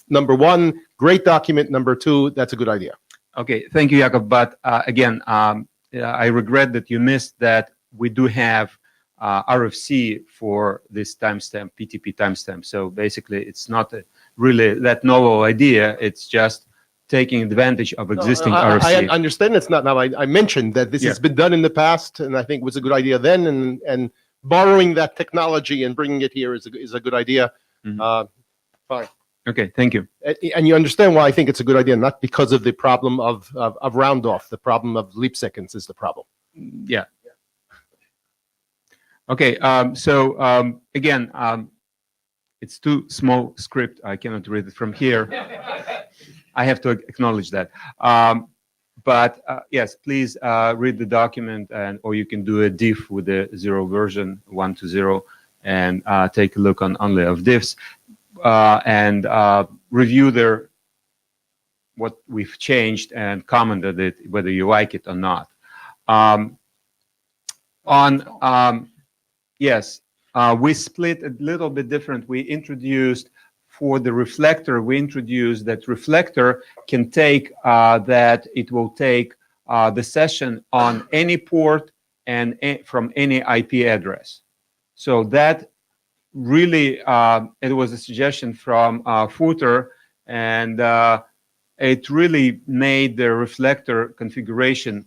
S4: number one, great document. Number two, that's a good idea.
S10: Okay, thank you, Jakob. But again, I regret that you missed that we do have RFC for this timestamp, PTP timestamp. So basically, it's not really that novel idea. It's just taking advantage of existing RFC.
S4: I understand it's not now. I mentioned that this has been done in the past, and I think it was a good idea then. And borrowing that technology and bringing it here is a good idea.
S10: Mm-hmm.
S4: Fine.
S10: Okay, thank you.
S4: And you understand why I think it's a good idea, not because of the problem of round off. The problem of leap seconds is the problem.
S10: Yeah. Okay, so again, it's too small script. I cannot read it from here. I have to acknowledge that. But yes, please read the document, or you can do a diff with the 0 version 1.0 and take a look on only of diffs and review what we've changed and commented it, whether you like it or not. Yes, we split a little bit different. We introduced for the reflector, that reflector can take that it will take the session on any port and from any IP address. So that really, it was a suggestion from Footer, and it really made the reflector configuration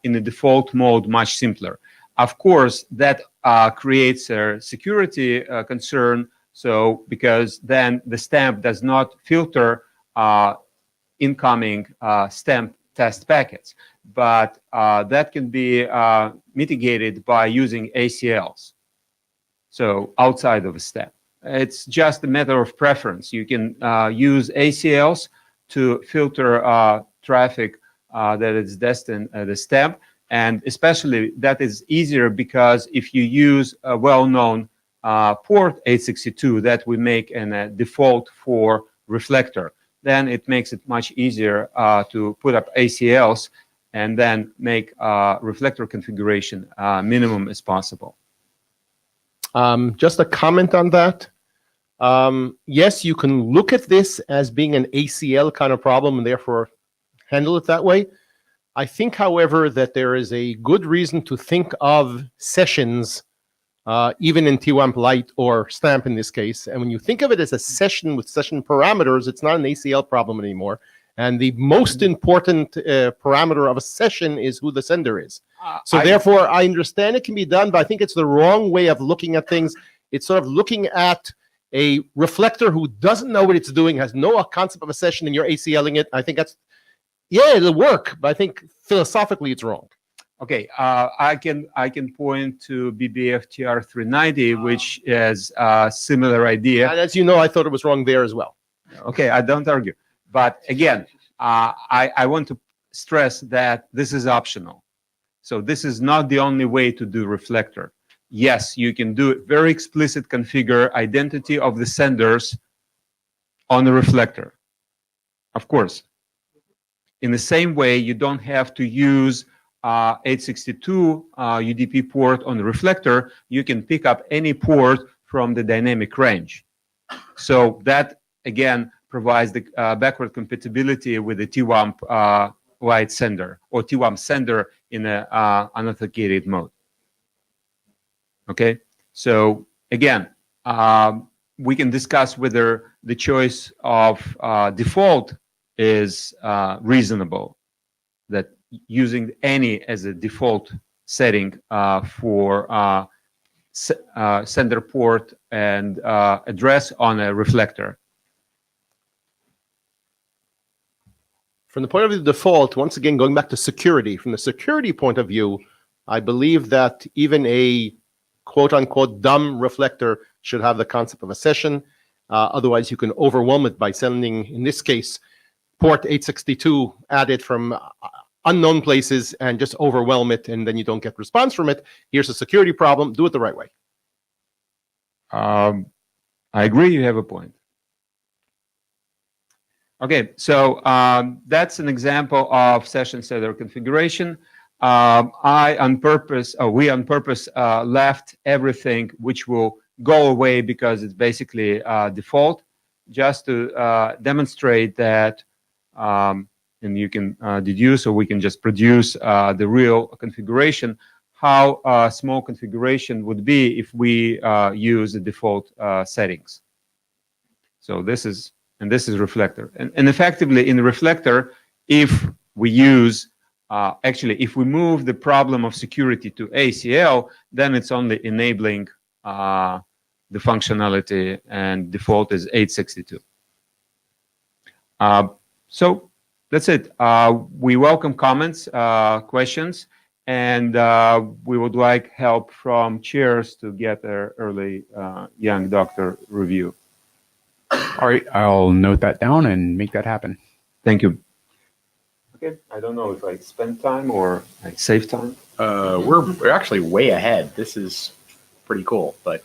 S10: in the default mode much simpler. Of course, that creates a security concern. So, because then the stamp does not filter incoming stamp test packets, but that can be mitigated by using ACLs. So, outside of a stamp, it's just a matter of preference. You can use ACLs to filter traffic that is destined at the stamp, and especially that is easier because if you use a well-known port 862 that we make in a default for reflector, then it makes it much easier to put up ACLs and then make reflector configuration minimum as possible.
S4: Just a comment on that. Yes, you can look at this as being an ACL kind of problem and therefore handle it that way. I think, however, that there is a good reason to think of sessions even in TWAMP Lite or Stamp in this case. And when you think of it as a session with session parameters, it's not an ACL problem anymore. And the most important parameter of a session is who the sender is. So therefore, I understand it can be done, but I think it's the wrong way of looking at things. It's sort of looking at a reflector who doesn't know what it's doing, has no concept of a session, and you're ACLing it. I think that's, yeah, it'll work, but I think philosophically it's wrong.
S10: Okay, I can point to BBFTR 390, which is a similar idea.
S4: And as you know, I thought it was wrong there as well.
S10: Okay, I don't argue. But again, I want to stress that this is optional. So this is not the only way to do reflector. Yes, you can do it very explicit configure identity of the senders on the reflector. Of course. In the same way, you don't have to use 862 UDP port on the reflector. You can pick up any port from the dynamic range. So that, again, provides the backward compatibility with the TWAMP wide sender or TWAMP sender in an unauthenticated mode. Okay, so again, we can discuss whether the choice of default is reasonable, that using any as a default setting for sender port and address on a reflector.
S4: From the point of view of the default, once again, going back to security, from the security point of view, I believe that even a quote-unquote dumb reflector should have the concept of a session. Otherwise, you can overwhelm it by sending, in this case, port 862 added from unknown places and just overwhelm it, and then you don't get response from it. Here's a security problem. Do it the right way.
S10: I agree. You have a point. Okay, so that's an example of session setter configuration. We on purpose left everything which will go away because it's basically default, just to demonstrate that, and you can deduce, or we can just produce the real configuration, how a small configuration would be if we use the default settings. So this is reflector. And effectively in the reflector, if we use if we move the problem of security to ACL, then it's only enabling the functionality, and default is 862. So that's it. We welcome comments, questions, and we would like help from chairs to get our early young doctor review.
S1: All right, I'll note that down and make that happen.
S10: Thank you. Okay, I don't know if I spend time or I save time.
S1: We're actually way ahead. This is pretty cool, but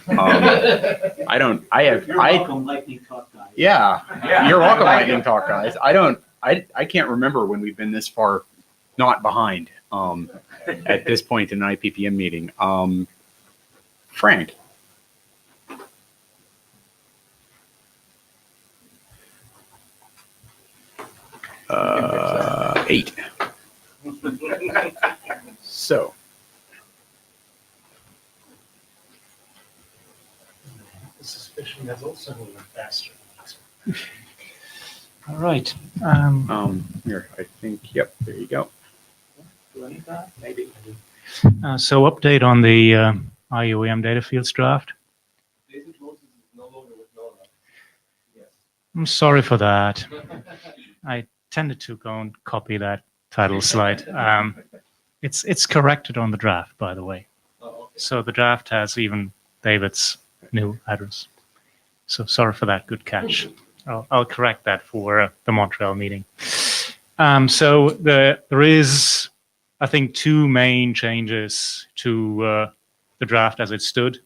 S1: I don't. You're welcome, lightning talk guys. Yeah, you're welcome, lightning talk guys. I can't remember when we've been this far not behind at this point in an IPPM meeting. Frank. Eight. So.
S11: Suspicion that's also moving faster.
S12: All right.
S1: Here, I think. Yep. There you go.
S11: Do I need that? Maybe.
S12: So update on the IUAM data fields draft. I'm sorry for that. I tended to go and copy that title slide. It's corrected on the draft, by the way. So the draft has even David's new address. So sorry for that. Good catch. I'll correct that for the Montreal meeting. So there is, I think, two main changes to the draft as it stood.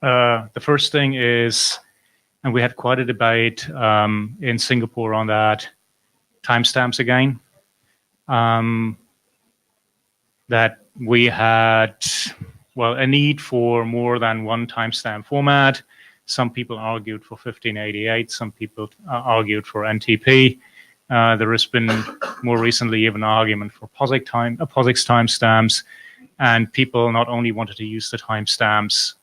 S12: The first thing is, and we had quite a debate in Singapore on that, timestamps again. That we had, well, a need for more than one timestamp format. Some people argued for 1588. Some people argued for NTP. There has been more recently even an argument for POSIX timestamps, and people not only wanted to use the timestamps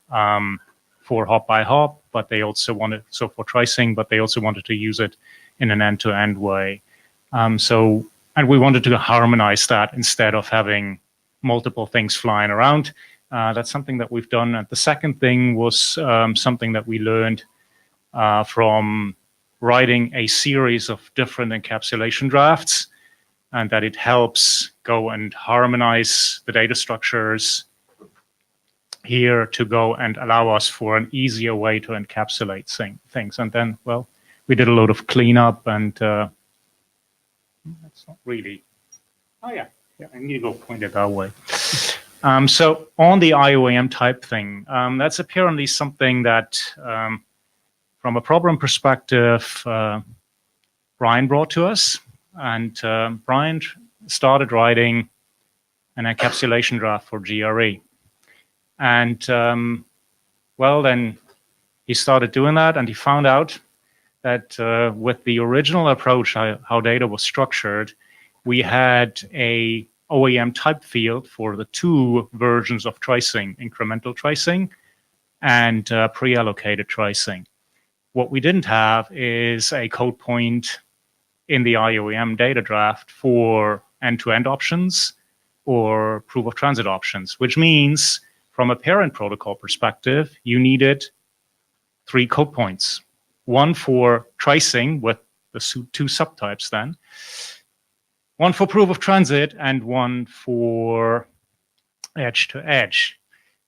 S12: for hop by hop, but they also wanted, so for tracing, but they also wanted to use it in an end-to-end way. And we wanted to harmonize that instead of having multiple things flying around. That's something that we've done. And the second thing was something that we learned from writing a series of different encapsulation drafts, and that it helps go and harmonize the data structures here to go and allow us for an easier way to encapsulate things. And then, well, we did a load of cleanup and It's not really. Oh yeah, I need to go point it that way. So on the IOAM type thing, that's apparently something that, from a problem perspective, Brian brought to us, and Brian started writing an encapsulation draft for GRE, and well, then he started doing that, and he found out that with the original approach, how data was structured, we had a OAM type field for the two versions of tracing, incremental tracing and pre-allocated tracing. What we didn't have is a code point in the IOAM data draft for end-to-end options or proof of transit options, which means from a parent protocol perspective, you needed 3 code points. One for tracing with the 2 subtypes then, one for proof of transit, and one for edge-to-edge.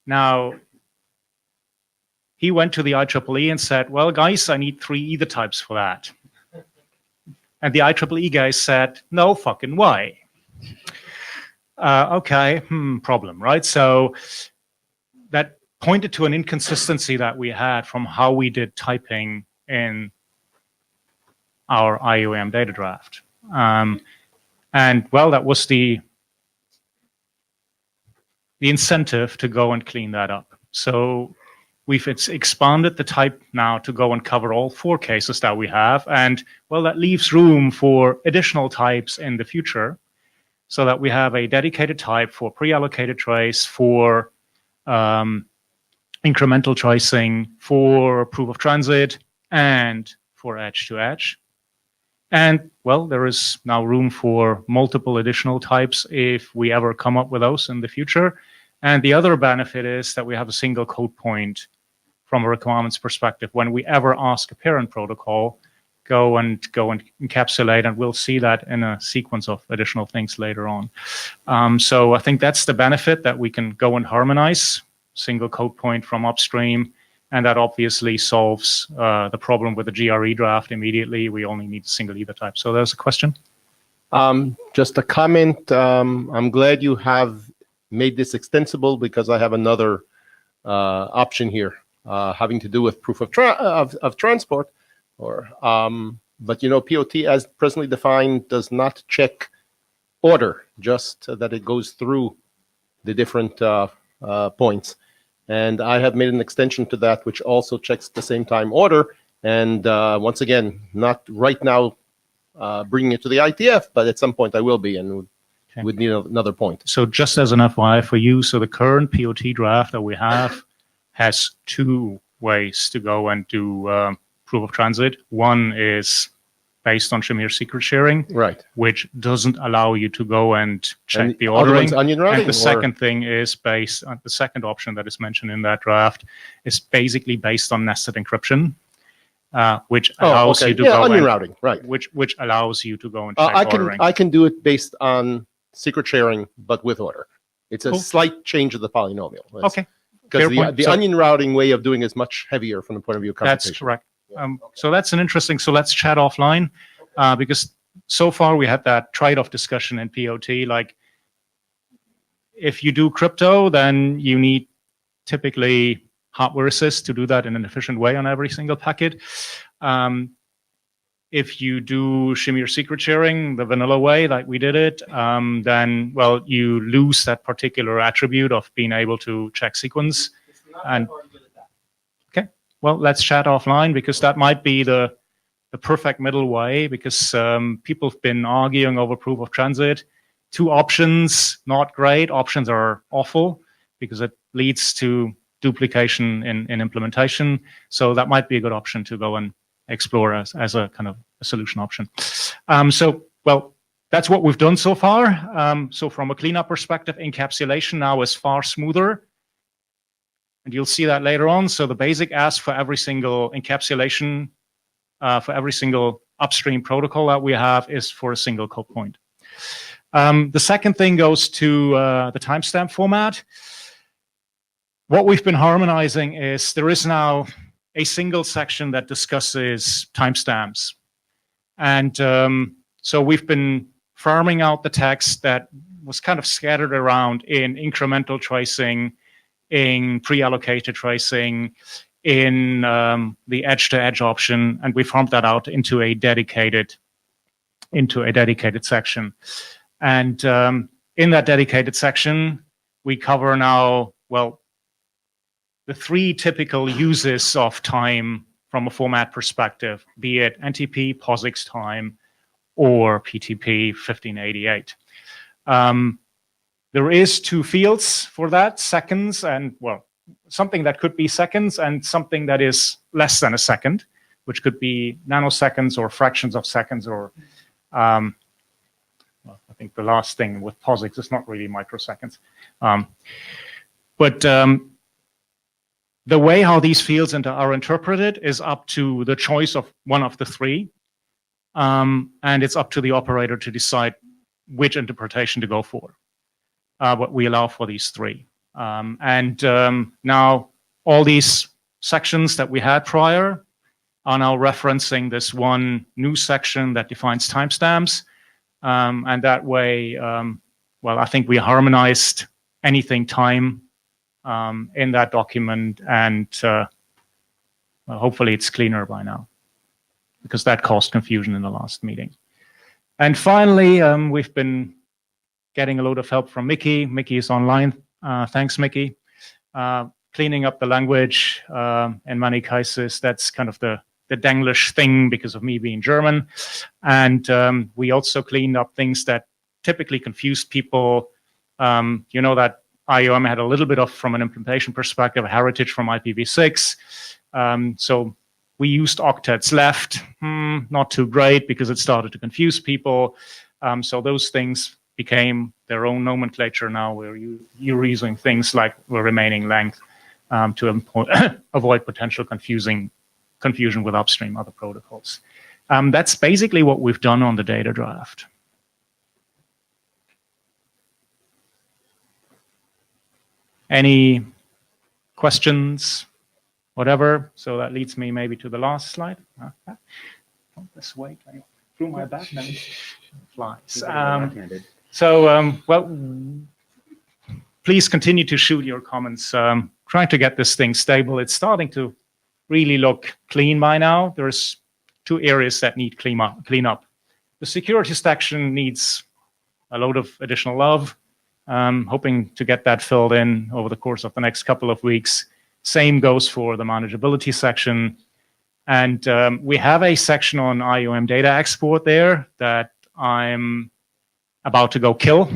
S12: Now, he went to the IEEE and said, well, guys, I need 3 ether types for that. And the IEEE guys said, no fucking way. Okay, problem, right? So that pointed to an inconsistency that we had from how we did typing in our IOAM data draft. And well, that was the incentive to go and clean that up. So we've expanded the type now to go and cover all 4 cases that we have. And well, that leaves room for additional types in the future so that we have a dedicated type for pre-allocated trace, for incremental tracing, for proof of transit, and for edge-to-edge. And, well, there is now room for multiple additional types if we ever come up with those in the future. And the other benefit is that we have a single code point from a requirements perspective. When we ever ask a parent protocol, go and encapsulate, and we'll see that in a sequence of additional things later on. So I think that's the benefit, that we can go and harmonize single code point from upstream. And that obviously solves the problem with the GRE draft immediately. We only need a single ether type. So there's a question.
S4: Just a comment. I'm glad you have made this extensible, because I have another option here having to do with proof of transport. But you know, POT as presently defined does not check order, just that it goes through the different points. And I have made an extension to that, which also checks at the same time order. And once again, not right now bringing it to the IETF, but at some point I will be, and would need another point.
S12: So just as an FYI for you, so the current POT draft that we have has 2 ways to go and do proof of transit. One is based on Shamir secret sharing,
S4: right,
S12: which doesn't allow you to go and check the ordering.
S4: Onion routing,
S12: and the second thing is based on the second option that is mentioned in that draft is basically based on nested encryption, which allows you to go
S4: onion
S12: and,
S4: routing, right?
S12: Which allows you to go and check ordering.
S4: I can do it based on secret sharing, but with order. It's a
S12: Cool.
S4: slight change of the polynomial.
S12: Okay.
S4: Because
S12: Fair point.
S4: the
S12: So-
S4: onion routing way of doing it is much heavier from the point of view of computation.
S12: That's correct. So that's an interesting, so let's chat offline, because so far we had that trade-off discussion in POT, like if you do crypto, then you need typically hardware assist to do that in an efficient way on every single packet. If you do Shamir secret sharing the vanilla way, like we did it, then, well, you lose that particular attribute of being able to check sequence. And okay, well, let's chat offline, because that might be the perfect middle way, because people have been arguing over proof of transit. 2 options, not great. Options are awful because it leads to duplication in implementation. So that might be a good option to go and explore as a kind of a solution option. So, well, that's what we've done so far. So from a cleanup perspective, encapsulation now is far smoother. And you'll see that later on. So the basic ask for every single encapsulation, for every single upstream protocol that we have, is for a single code point. The second thing goes to the timestamp format. What we've been harmonizing is there is now a single section that discusses timestamps. And so we've been farming out the text that was kind of scattered around in incremental tracing, in pre-allocated tracing, in the edge-to-edge option, and we farmed that out into a dedicated section. And in that dedicated section, we cover now, well, the three typical uses of time from a format perspective, be it NTP, POSIX time, or PTP 1588. There is two fields for that, seconds and, well, something that could be seconds and something that is less than a second, which could be nanoseconds or fractions of seconds or, well, I think the last thing with POSIX is not really microseconds. But the way how these fields are interpreted is up to the choice of one of the three. And it's up to the operator to decide which interpretation to go for. But we allow for these three. Now all these sections that we had prior are now referencing this one new section that defines timestamps. And that way, well, I think we harmonized anything time in that document, and well, hopefully it's cleaner by now, because that caused confusion in the last meeting. And finally, we've been getting a load of help from Mickey. Mickey is online. Thanks, Mickey. Cleaning up the language in many cases. That's kind of the Denglish thing because of me being German. And we also cleaned up things that typically confused people. You know that IOM had a little bit of, from an implementation perspective, heritage from IPv6. So we used octets left, not too great because it started to confuse people. So those things became their own nomenclature now, where you're using things like the remaining length to avoid potential confusion with upstream other protocols. That's basically what we've done on the data draft. Any questions, whatever? So that leads me maybe to the last slide. Don't this wait, I threw my back, then it flies. Well, please continue to shoot your comments. Trying to get this thing stable. It's starting to really look clean by now. There's two areas that need clean up. The security section needs a load of additional love. Hoping to get that filled in over the course of the next couple of weeks. Same goes for the manageability section. And we have a section on IOM data export there that I'm about to go kill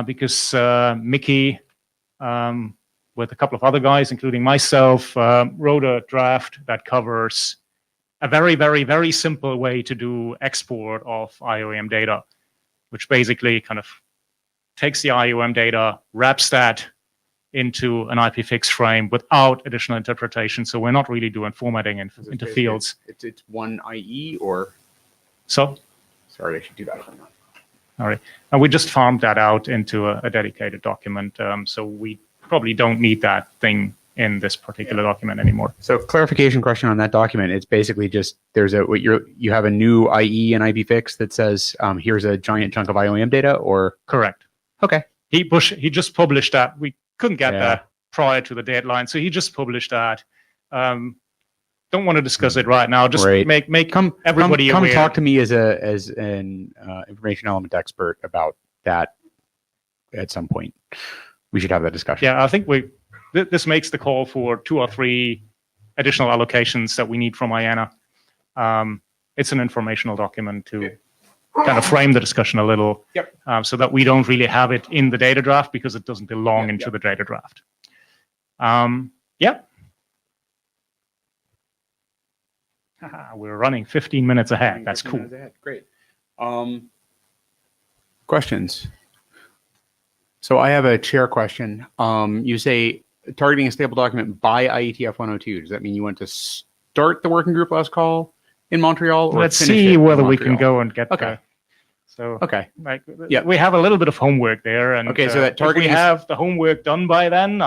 S12: because Mickey, with a couple of other guys, including myself, wrote a draft that covers a very, very, very simple way to do export of IOM data, which basically kind of takes the IOM data, wraps that into an IPFix frame without additional interpretation. So we're not really doing formatting into fields.
S1: It's one IE or?
S12: So?
S1: Sorry, I should do that.
S12: All right. And we just farmed that out into a dedicated document. So we probably don't need that thing in this particular document anymore.
S1: So clarification question on that document. It's basically just you have a new IE and IPFix that says here's a giant chunk of IOM data, or?
S12: Correct.
S1: Okay.
S12: He just published that. We couldn't get that prior to the deadline, so he just published that. Don't want to discuss it right now. Just make everybody aware.
S1: Come talk to me as an information element expert about that at some point. We should have that discussion.
S12: Yeah, I think this makes the call for 2 or 3 additional allocations that we need from IANA. It's an informational document to kind of frame the discussion a little, so that we don't really have it in the data draft because it doesn't belong into the data draft. We're running 15 minutes ahead. That's cool.
S1: Great. Questions? So I have a chair question. You say targeting a stable document by IETF 102. Does that mean you want to start the working group last call in Montreal? Or
S12: let's see whether we can go and get that. So we have a little bit of homework there, and
S1: so that targeting
S12: if we have the homework done by then,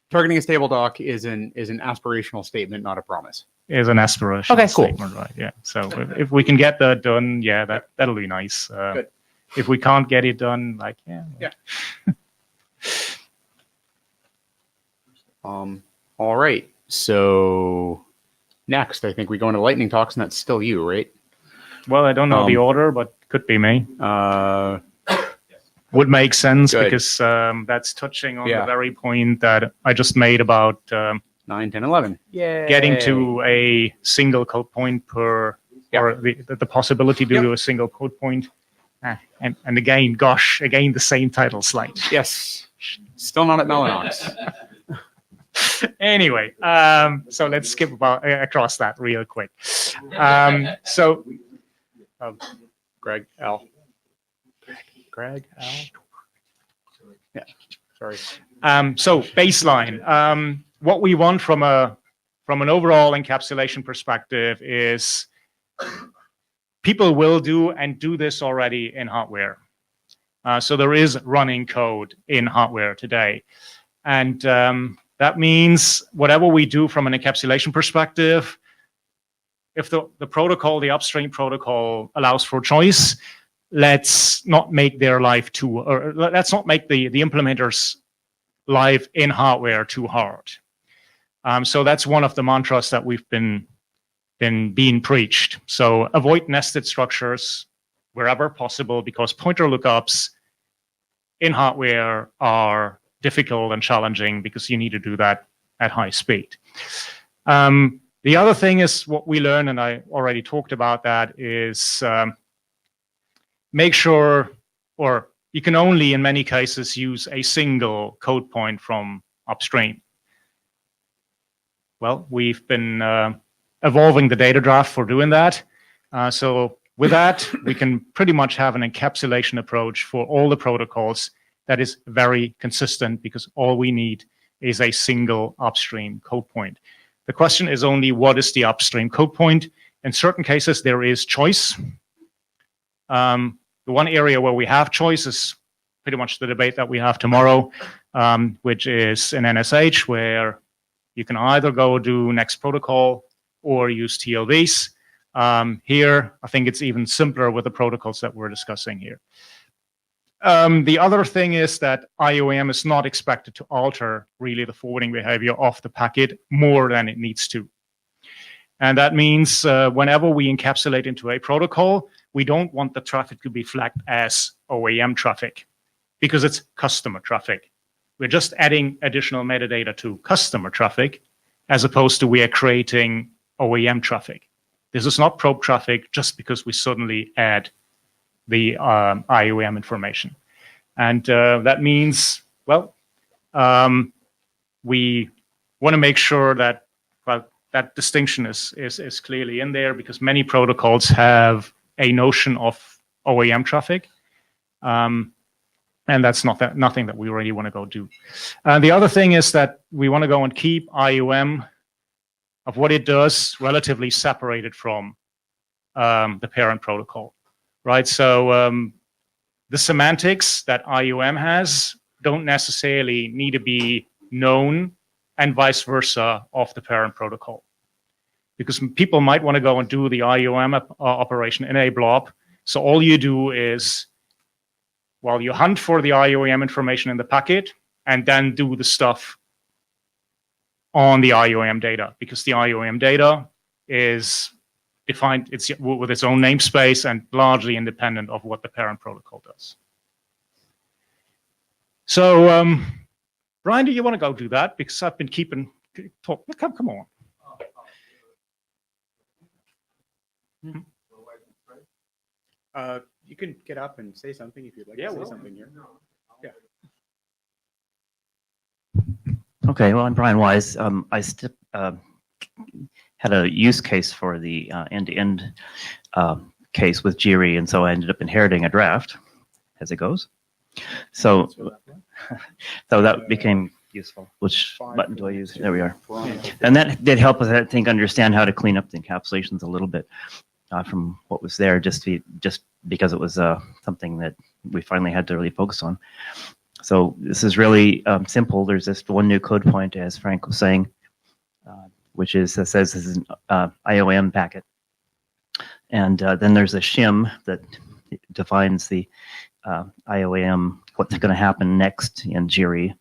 S1: Targeting a stable doc is an aspirational statement, not a promise.
S12: Is an aspiration
S1: Okay, cool.
S12: statement, right? Yeah. So if we can get that done, yeah, that'll be nice.
S1: Good.
S12: If we can't get it done, like, yeah.
S1: Yeah. All right. So next, I think we go into lightning talks, and that's still you, right?
S12: Well, I don't know the order, but could be me. Would make sense
S1: Good.
S12: because that's touching on
S1: Yeah.
S12: the very point that I just made about
S1: 9, 10, 11. Yeah.
S12: getting to a single code point per, or the possibility to do a single code point. And again, gosh, again, the same title slide.
S1: Yes. Still not at Mellanox.
S12: Anyway, so let's skip across that real quick.
S1: Greg L. Greg L. Yeah. Sorry.
S12: So baseline. What we want from an overall encapsulation perspective is people will do this already in hardware. So there is running code in hardware today. And that means whatever we do from an encapsulation perspective, if the protocol, the upstream protocol allows for choice, let's not make their life or let's not make the implementer's life in hardware too hard. So that's one of the mantras that we've been being preached. So avoid nested structures wherever possible, because pointer lookups in hardware are difficult and challenging because you need to do that at high speed. The other thing is what we learn, and I already talked about that, is make sure, or you can only in many cases use a single code point from upstream. Well, we've been evolving the data draft for doing that. So with that, we can pretty much have an encapsulation approach for all the protocols that is very consistent, because all we need is a single upstream code point. The question is only, what is the upstream code point? In certain cases, there is choice. The one area where we have choice is pretty much the debate that we have tomorrow, which is in NSH, where you can either go do next protocol or use TLVs. Here, I think it's even simpler with the protocols that we're discussing here. The other thing is that IOM is not expected to alter really the forwarding behavior of the packet more than it needs to. And that means whenever we encapsulate into a protocol, we don't want the traffic to be flagged as OAM traffic, because it's customer traffic. We're just adding additional metadata to customer traffic, as opposed to we are creating OAM traffic. This is not probe traffic just because we suddenly add the IOM information. And that means, well, we want to make sure that, well, that distinction is clearly in there, because many protocols have a notion of OAM traffic. And that's nothing that we really want to go do. The other thing is that we want to go and keep IOM of what it does relatively separated from the parent protocol, right? So the semantics that IOM has don't necessarily need to be known, and vice versa of the parent protocol. Because people might want to go and do the IOM operation in a blob. So all you do is, well, you hunt for the IOM information in the packet and then do the stuff on the IOM data, because the IOM data is defined with its own namespace and largely independent of what the parent protocol does. So, Brian, do you want to go do that? Because I've been keeping talk. Come on.
S1: You can get up and say something if you'd like to say something here. Yeah.
S13: Okay, well, I'm Brian Wise. I had a use case for the end-to-end case with Jiri, and so I ended up inheriting a draft, as it goes. So, so that became useful. Which button do I use? There we are. And that did help us, I think, understand how to clean up the encapsulations a little bit from what was there, just because it was something that we finally had to really focus on. So this is really simple. There's just one new code point, as Frank was saying, which is that says this is an IOM packet. And then there's a shim that defines the IOM, what's going to happen next in Jiri.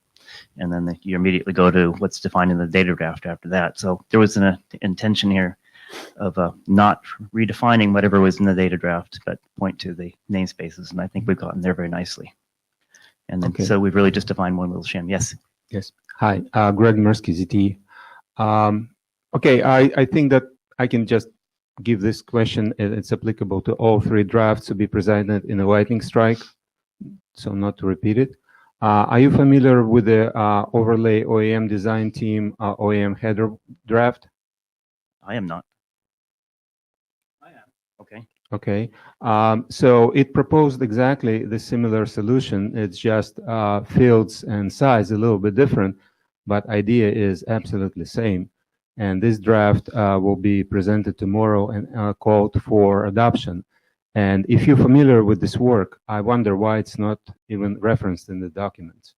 S13: And then you immediately go to what's defined in the data draft after that. So there was an intention here of not redefining whatever was in the data draft, but point to the namespaces. And I think we've gotten there very nicely. And then, so we've really just defined one little shim. Yes.
S10: Yes. Hi, Greg Mirsky, ZT. Okay, I think that I can just give this question. It's applicable to all three drafts to be presented in a lightning strike, so not to repeat it. Are you familiar with the overlay OEM design team OEM header draft?
S13: I am not. I am. Okay.
S10: Okay. So it proposed exactly the similar solution. It's just fields and size a little bit different, but idea is absolutely same. And this draft will be presented tomorrow and called for adoption. And if you're familiar with this work, I wonder why it's not even referenced in the documents.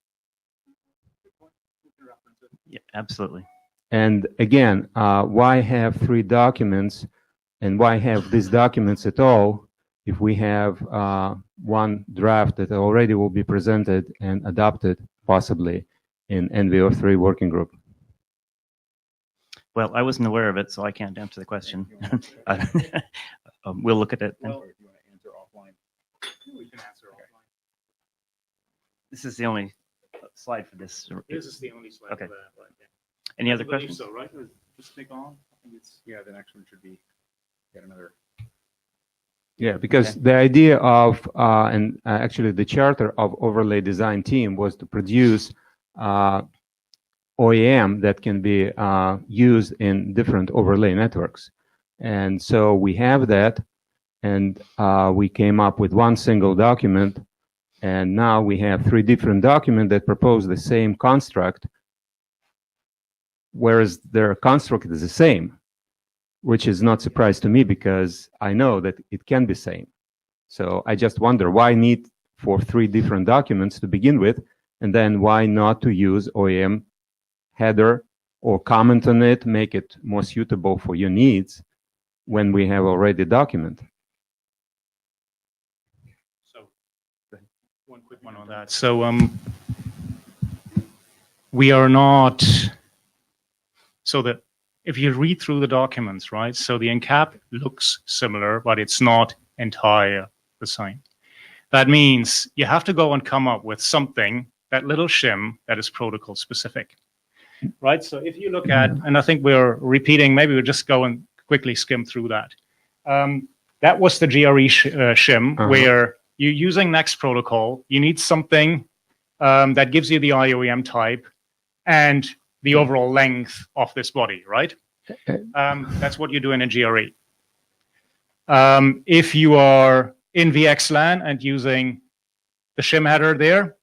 S13: Yeah, absolutely.
S10: And again, why have three documents, and why have these documents at all if we have one draft that already will be presented and adopted possibly in NVO3 working group?
S13: Well, I wasn't aware of it, so I can't answer the question. We'll look at it. Well, if you want to answer offline, we can answer offline. This is the only slide for this.
S12: This is the only slide
S13: okay.
S12: for that, right? Yeah.
S13: Any other questions?
S12: So, right? Just click on. I think it's,
S1: yeah, the next one should be get another.
S10: Yeah, because the idea of, and actually the charter of overlay design team was to produce OEM that can be used in different overlay networks. And so we have that, and we came up with one single document, and now we have three different documents that propose the same construct, whereas their construct is the same, which is not a surprise to me because I know that it can be same. So I just wonder why need for three different documents to begin with, and then why not to use OEM header or comment on it, make it more suitable for your needs when we have already a document.
S12: So one quick one on that. So we are not, so that if you read through the documents, right, so the encap looks similar, but it's not entirely the same. That means you have to go and come up with something, that little shim that is protocol specific. Right, so if you look at, and I think we're repeating, maybe we'll just go and quickly skim through that. That was the GRE shim, where you're using Next protocol. You need something that gives you the IOM type and the overall length of this body, right? That's what you're doing in GRE. If you are in VXLAN and using the shim header there,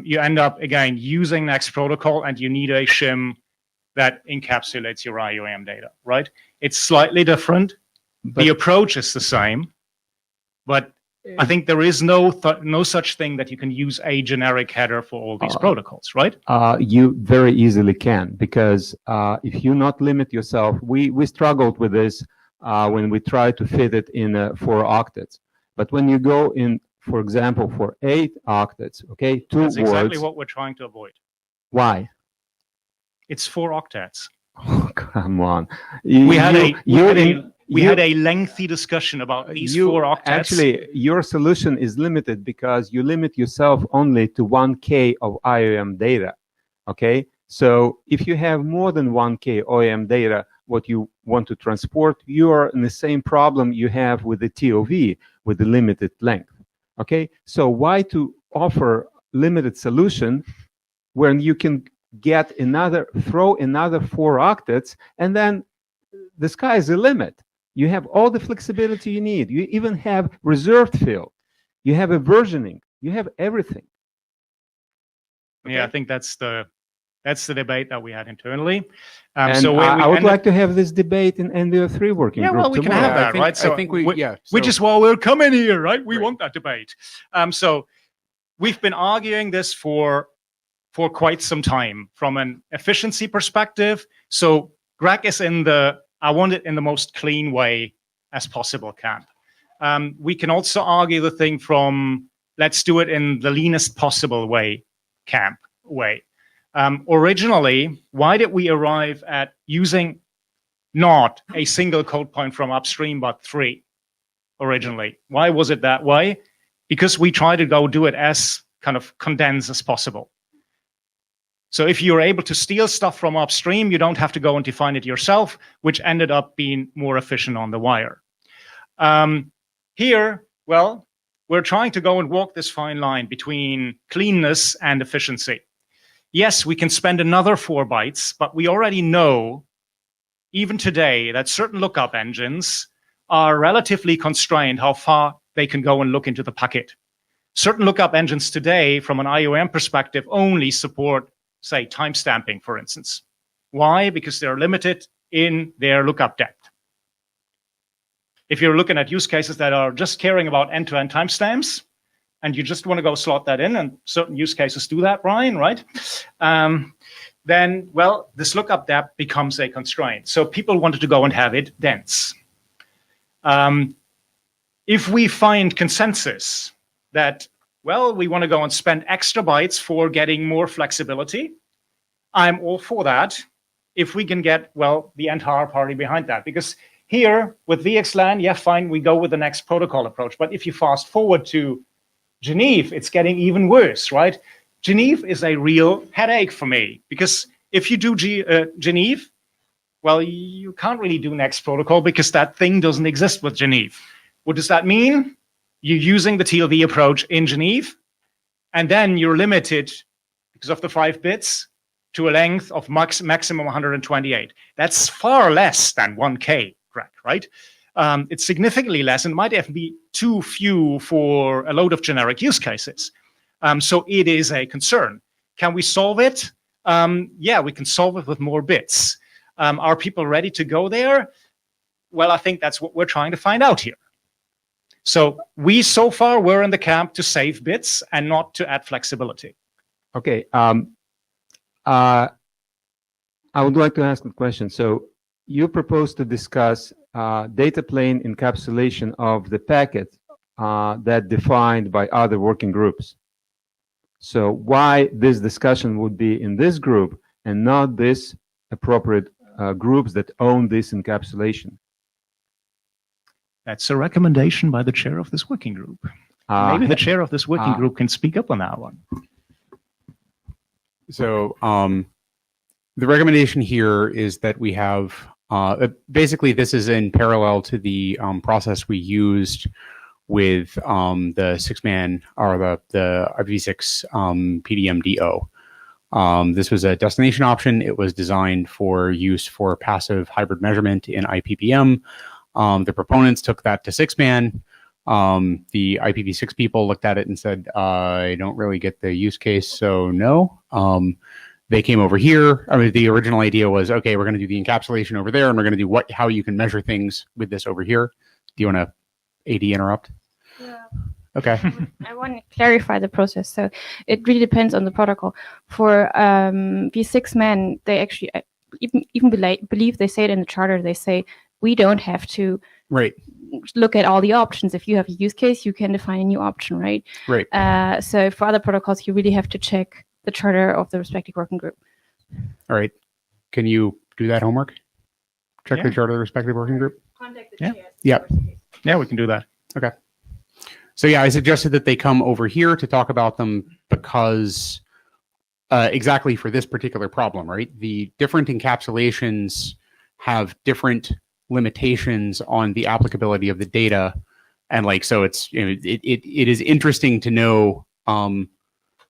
S12: you end up, again, using Next protocol, and you need a shim that encapsulates your IOM data, right? It's slightly different. The approach is the same, but I think there is no such thing that you can use a generic header for all these protocols, right?
S10: You very easily can, because if you not limit yourself, we struggled with this when we tried to fit it in 4 octets. But when you go in, for example, for 8 octets, okay, 2 words.
S12: That's exactly what we're trying to avoid.
S10: Why?
S12: It's 4 octets.
S10: Oh, come on.
S12: We had a lengthy discussion about these 4 octets.
S10: Actually, your solution is limited because you limit yourself only to 1K of IOM data, okay? So if you have more than 1K OEM data, what you want to transport, you are in the same problem you have with the TOV, with the limited length, okay? So why to offer limited solution when you can get throw another 4 octets, and then the sky is the limit. You have all the flexibility you need. You even have reserved field. You have a versioning. You have everything.
S12: Okay. Yeah, I think that's the debate that we had internally.
S10: And so I would like to have this debate in NVO3 working group.
S12: Yeah, well, we can have that, right? So
S1: I think which
S12: is why we're coming here, right? We want that debate. So we've been arguing this for quite some time from an efficiency perspective. So Greg is I want it in the most clean way as possible camp. We can also argue the thing from let's do it in the leanest possible way camp way. Originally, why did we arrive at using not a single code point from upstream, but 3 originally? Why was it that way? Because we try to go do it as kind of condensed as possible. So if you're able to steal stuff from upstream, you don't have to go and define it yourself, which ended up being more efficient on the wire. Here, well, we're trying to go and walk this fine line between cleanness and efficiency. Yes, we can spend another 4 bytes, but we already know, even today, that certain lookup engines are relatively constrained how far they can go and look into the packet. Certain lookup engines today, from an IOM perspective, only support, say, timestamping, for instance. Why? Because they're limited in their lookup depth. If you're looking at use cases that are just caring about end-to-end timestamps, and you just want to go slot that in, and certain use cases do that, Brian, right? Then, well, this lookup depth becomes a constraint. So people wanted to go and have it dense. If we find consensus that, well, we want to go and spend extra bytes for getting more flexibility, I'm all for that if we can get, well, the entire party behind that. Because here, with VXLAN, yeah, fine, we go with the next protocol approach. But if you fast forward to Geneve, it's getting even worse, right? Geneve is a real headache for me, because if you do Geneve, well, you can't really do next protocol because that thing doesn't exist with Geneve. What does that mean? You're using the TLV approach in Geneve, and then you're limited, because of the 5 bits, to a length of maximum 128. That's far less than 1K, Greg, right? It's significantly less, and might even be too few for a load of generic use cases. So it is a concern. Can we solve it? Yeah, we can solve it with more bits. Are people ready to go there? Well, I think that's what we're trying to find out here. So so far, we're in the camp to save bits and not to add flexibility.
S10: Okay. I would like to ask a question. So you propose to discuss data plane encapsulation of the packet that defined by other working groups. So why this discussion would be in this group and not this appropriate groups that own this encapsulation?
S12: That's a recommendation by the chair of this working group. Maybe the chair of this working group can speak up on that one.
S1: So the recommendation here is that we have, basically this is in parallel to the process we used with the 6-man or the IPv6 PDM-DO. This was a destination option. It was designed for use for passive hybrid measurement in IPPM. The proponents took that to 6-man. The IPv6 people looked at it and said, I don't really get the use case, so no. They came over here. I mean, the original idea was, okay, we're going to do the encapsulation over there, and we're going to do how you can measure things with this over here. Do you want to AD interrupt?
S5: Yeah.
S1: Okay.
S14: I want to clarify the process. So it really depends on the protocol. For v6-man, they actually even believe, they say it in the charter, they say, we don't have to look at all the options. If you have a use case, you can define a new option, right?
S1: Right.
S14: So for other protocols, you really have to check the charter of the respective working group.
S1: All right. Can you do that homework? Check the charter of the respective working group?
S14: Contact the
S1: chair. Yeah.
S12: Yeah, we can do that.
S1: Okay. So yeah, I suggested that they come over here to talk about them because exactly for this particular problem, right? The different encapsulations have different limitations on the applicability of the data. And like, so it's, it is interesting to know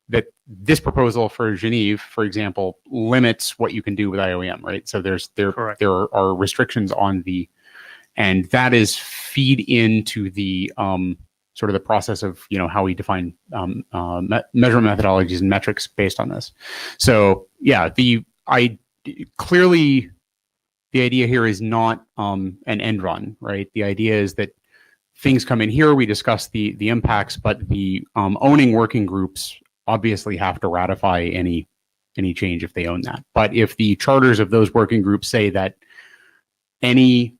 S1: that this proposal for Geneve, for example, limits what you can do with IOM, right? So there are restrictions on and that is feed into the sort of the process of, how we define measurement methodologies and metrics based on this. So yeah, clearly the idea here is not an end run, right? The idea is that things come in here, we discuss the impacts, but the owning working groups obviously have to ratify any change if they own that. But if the charters of those working groups say that any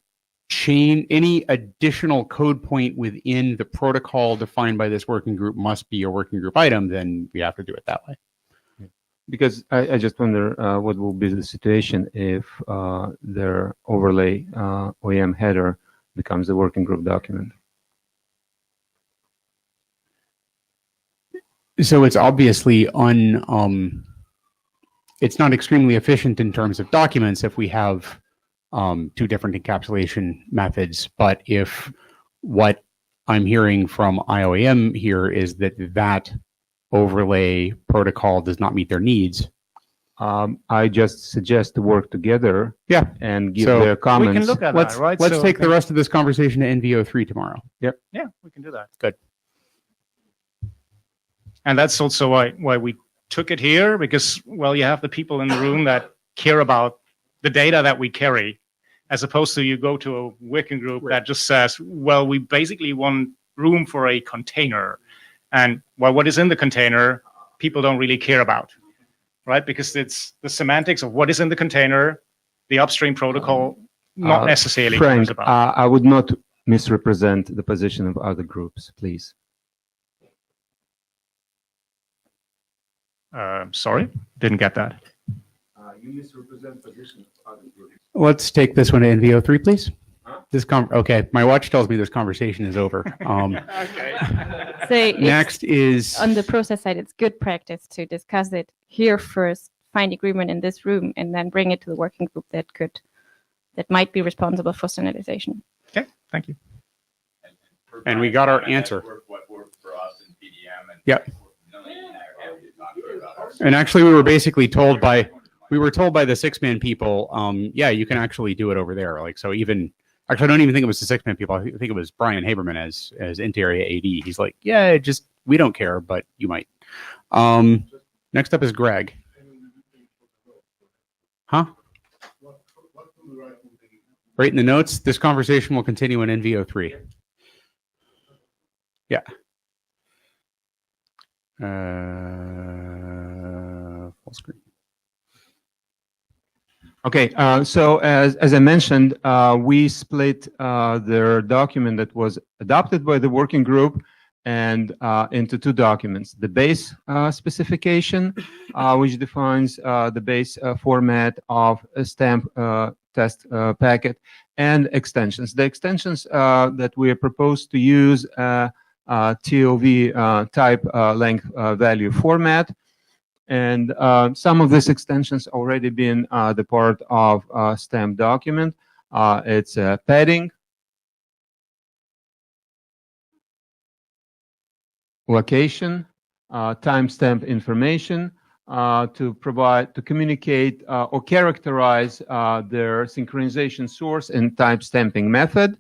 S1: additional code point within the protocol defined by this working group must be a working group item, then we have to do it that way.
S10: Because I just wonder what will be the situation if their overlay OEM header becomes a working group document.
S1: So it's obviously it's not extremely efficient in terms of documents if we have two different encapsulation methods. But if what I'm hearing from IOEM here is that overlay protocol does not meet their needs.
S10: I just suggest to work together and give
S1: So
S10: their comments.
S12: We can look at
S1: Let's
S12: that, right?
S1: let's
S12: So
S1: take
S12: I
S1: the
S12: think-
S1: rest of this conversation to NVO3 tomorrow.
S12: Yeah, we can do that.
S1: Good.
S12: And that's also why we took it here, because, well, you have the people in the room that care about the data that we carry, as opposed to you go to a working group that just says, well, we basically want room for a container. And well, what is in the container, people don't really care about, right? Because it's the semantics of what is in the container, the upstream protocol, not necessarily cares
S10: Frank,
S12: about.
S10: I would not misrepresent the position of other groups, please.
S12: Sorry, didn't get that.
S10: You misrepresent the position of other groups.
S1: Let's take this one to NVO3, please. Okay, my watch tells me this conversation is over.
S14: So
S1: Next is
S14: on the process side, it's good practice to discuss it here first, find agreement in this room, and then bring it to the working group that might be responsible for standardization.
S12: Okay, thank you.
S1: And we got our answer.
S15: What worked for us in PDM and
S1: Yep. And actually, we were basically told by the 6-man people, yeah, you can actually do it over there. Like, so even actually, I don't even think it was the 6-man people. I think it was Brian Haberman as interior AD. He's like, yeah, we don't care, but you might. Next up is Greg. Huh? Right in the notes. This conversation will continue in NVO3. Yeah. Full screen.
S10: Okay, so as I mentioned, we split their document that was adopted by the working group and into two documents: the base specification, which defines the base format of a stamp test packet, and extensions. The extensions that we are proposed to use TOV type length value format. And some of these extensions already been the part of stamp document. It's padding, location, timestamp information to communicate or characterize their synchronization source and timestamping method.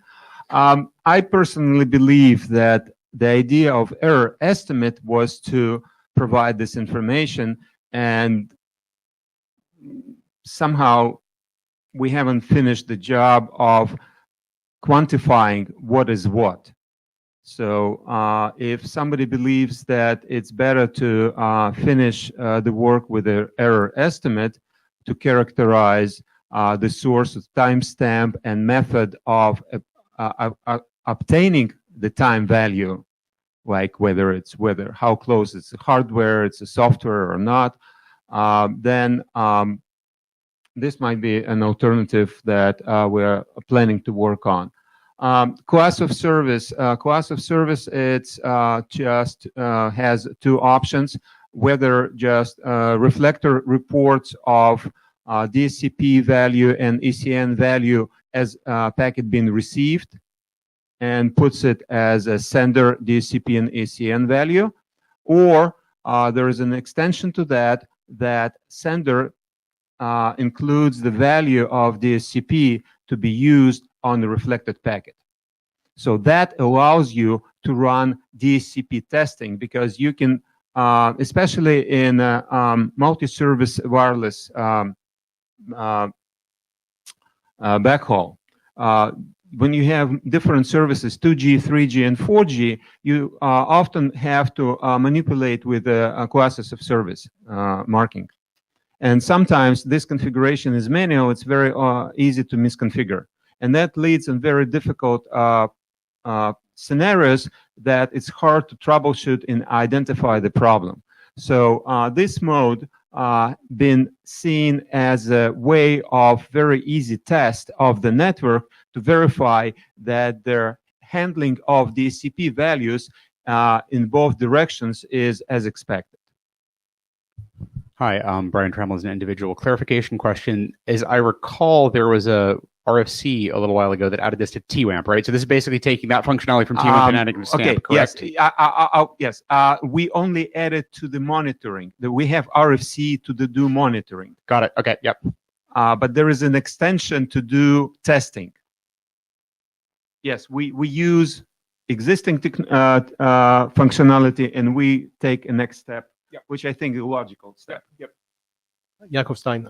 S10: I personally believe that the idea of error estimate was to provide this information, and somehow we haven't finished the job of quantifying what is what. So if somebody believes that it's better to finish the work with an error estimate to characterize the source of timestamp and method of obtaining the time value, like how close it's hardware, it's a software or not, then this might be an alternative that we're planning to work on. Class of service, it's just has two options: whether just reflector reports of DSCP value and ECN value as packet being received, and puts it as a sender DSCP and ECN value, or there is an extension to that sender includes the value of DSCP to be used on the reflected packet. So that allows you to run DSCP testing, because you can, especially in multi-service wireless backhaul, when you have different services, 2G, 3G, and 4G, you often have to manipulate with classes of service marking. And sometimes this configuration is manual. It's very easy to misconfigure. And that leads in very difficult scenarios that it's hard to troubleshoot and identify the problem. So this mode been seen as a way of very easy test of the network to verify that their handling of DHCP values in both directions is as expected.
S1: Hi, Brian Tremble is an individual clarification question. As I recall, there was a RFC a little while ago that added this to TWAMP, right? So this is basically taking that functionality from TWAMP and adding it to STAMP,
S10: okay,
S1: correct?
S10: Yes. We only added to the monitoring. We have RFC to do monitoring.
S1: Got it. Okay. Yep.
S10: But there is an extension to do testing. Yes, we use existing functionality and we take a next step, which I think is a logical step.
S4: Yep. Yakov Stein,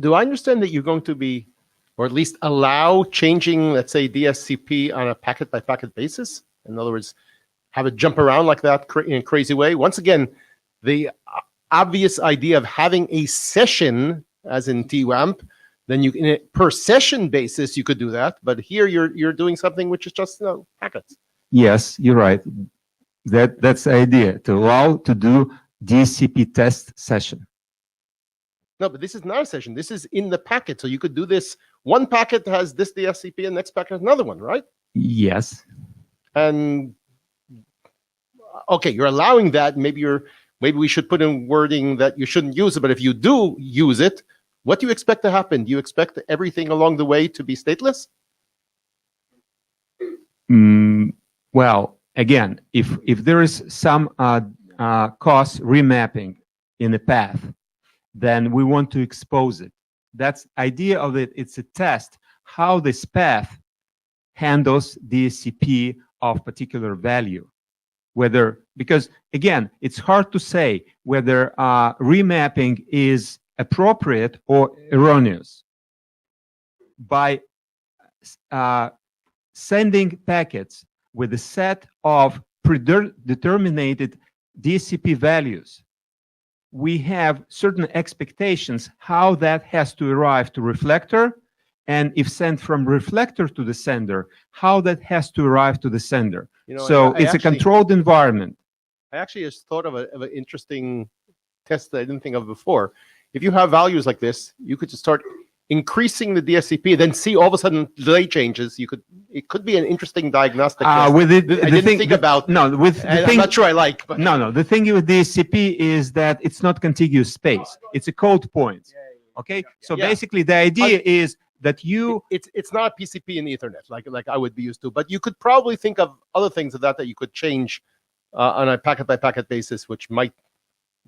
S4: do I understand that you're going to be, or at least allow changing, let's say, DSCP on a packet-by-packet basis? In other words, have it jump around like that in a crazy way? Once again, the obvious idea of having a session, as in TWAMP, then you in a per session basis you could do that. But here you're doing something which is just packets.
S10: Yes, you're right. That's the idea, to allow to do DSCP test session.
S4: No, but this is not a session. This is in the packet. So you could do this. One packet has this DSCP and next packet has another one, right?
S10: Yes.
S4: And okay, you're allowing that. Maybe we should put in wording that you shouldn't use it. But if you do use it, what do you expect to happen? Do you expect everything along the way to be stateless?
S10: Well, again, if there is some cost remapping in the path, then we want to expose it. That's idea of it. It's a test how this path handles DSCP of particular value. Whether, because again, it's hard to say whether remapping is appropriate or erroneous. By sending packets with a set of predetermined DSCP values, we have certain expectations how that has to arrive to reflector, and if sent from reflector to the sender, how that has to arrive to the sender. So it's a controlled environment.
S4: I actually just thought of an interesting test that I didn't think of before. If you have values like this, you could just start increasing the DSCP, then see all of a sudden delay changes. It could be an interesting diagnostic test.
S10: With it,
S4: I didn't think about.
S10: No, with the
S4: I'm
S10: thing,
S4: not sure I like. But.
S10: No. The thing with DSCP is that it's not contiguous space. It's a code point. Okay, so basically the idea is that
S4: it's not PCP and Ethernet like I would be used to, but you could probably think of other things of that you could change on a packet by packet basis, which might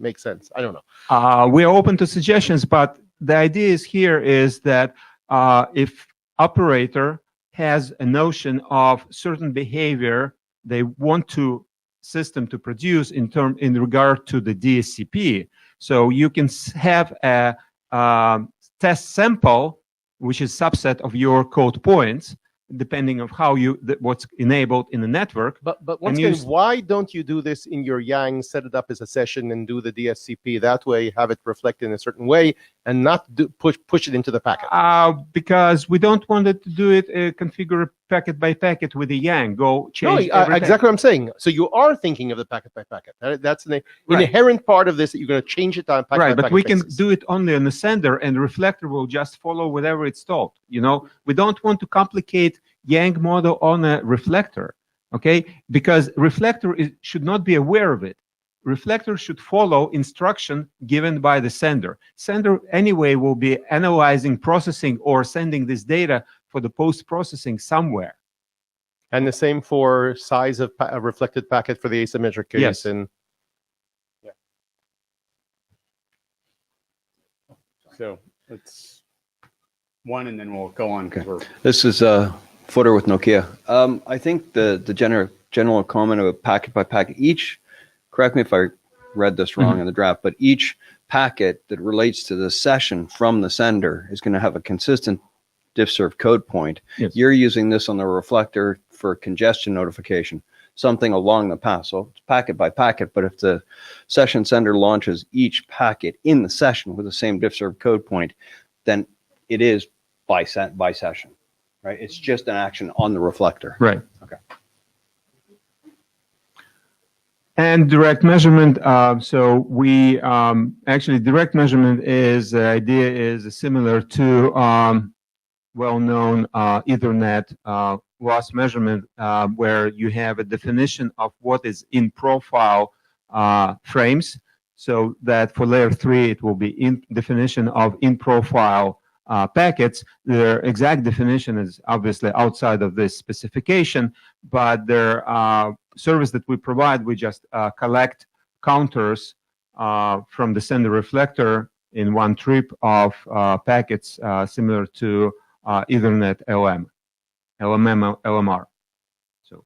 S4: make sense. I don't know.
S10: We're open to suggestions, but the idea is that if operator has a notion of certain behavior they want to system to produce in regard to the DSCP, so you can have a test sample which is subset of your code points, depending on how what's enabled in the network.
S4: But once again, why don't you do this in your Yang, set it up as a session and do the DSCP that way, have it reflect in a certain way, and not push it into the packet?
S10: Because we don't want it to do it configure packet by packet with the Yang. Go change everything.
S4: Exactly what I'm saying. So you are thinking of the packet by packet. That's an inherent part of this, that you're going to change it on packet by packet.
S10: Right, but we
S4: basis.
S10: can do it only on the sender, and the reflector will just follow whatever it's told. We don't want to complicate Yang model on a reflector, okay? Because reflector should not be aware of it. Reflector should follow instruction given by the sender. Sender anyway will be analyzing, processing, or sending this data for the post-processing somewhere.
S4: And the same for size of a reflected packet for the asymmetric case.
S10: Yes.
S4: And
S1: So it's one, and then we'll go on.
S16: This is Footer with Nokia. I think the general comment of packet by packet, correct me if I read this wrong in the draft, but each packet that relates to the session from the sender is going to have a consistent diff serve code point.
S10: Yes.
S16: You're using this on the reflector for congestion notification, something along the path. So it's packet by packet, but if the session sender launches each packet in the session with the same diff serve code point, then it is by session, right? It's just an action on the reflector.
S10: Right.
S16: Okay.
S10: And direct measurement. So we actually direct measurement is the idea is similar to well-known Ethernet loss measurement, where you have a definition of what is in profile frames. So that for layer 3, it will be in definition of in profile packets. Their exact definition is obviously outside of this specification, but their service that we provide, we just collect counters from the sender reflector in one trip of packets similar to Ethernet LMR. So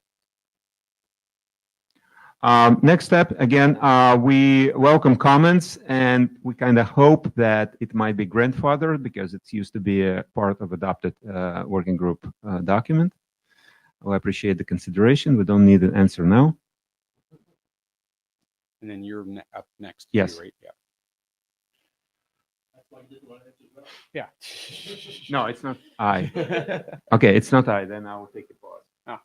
S10: next step, again, we welcome comments, and we kind of hope that it might be grandfathered because it used to be a part of adopted working group document. I appreciate the consideration. We don't need an answer now.
S1: And then you're up next.
S10: Yes.
S1: Right? Yeah.
S10: No, it's not I. Okay, it's not I. Then I will take a pause.
S1: Ah.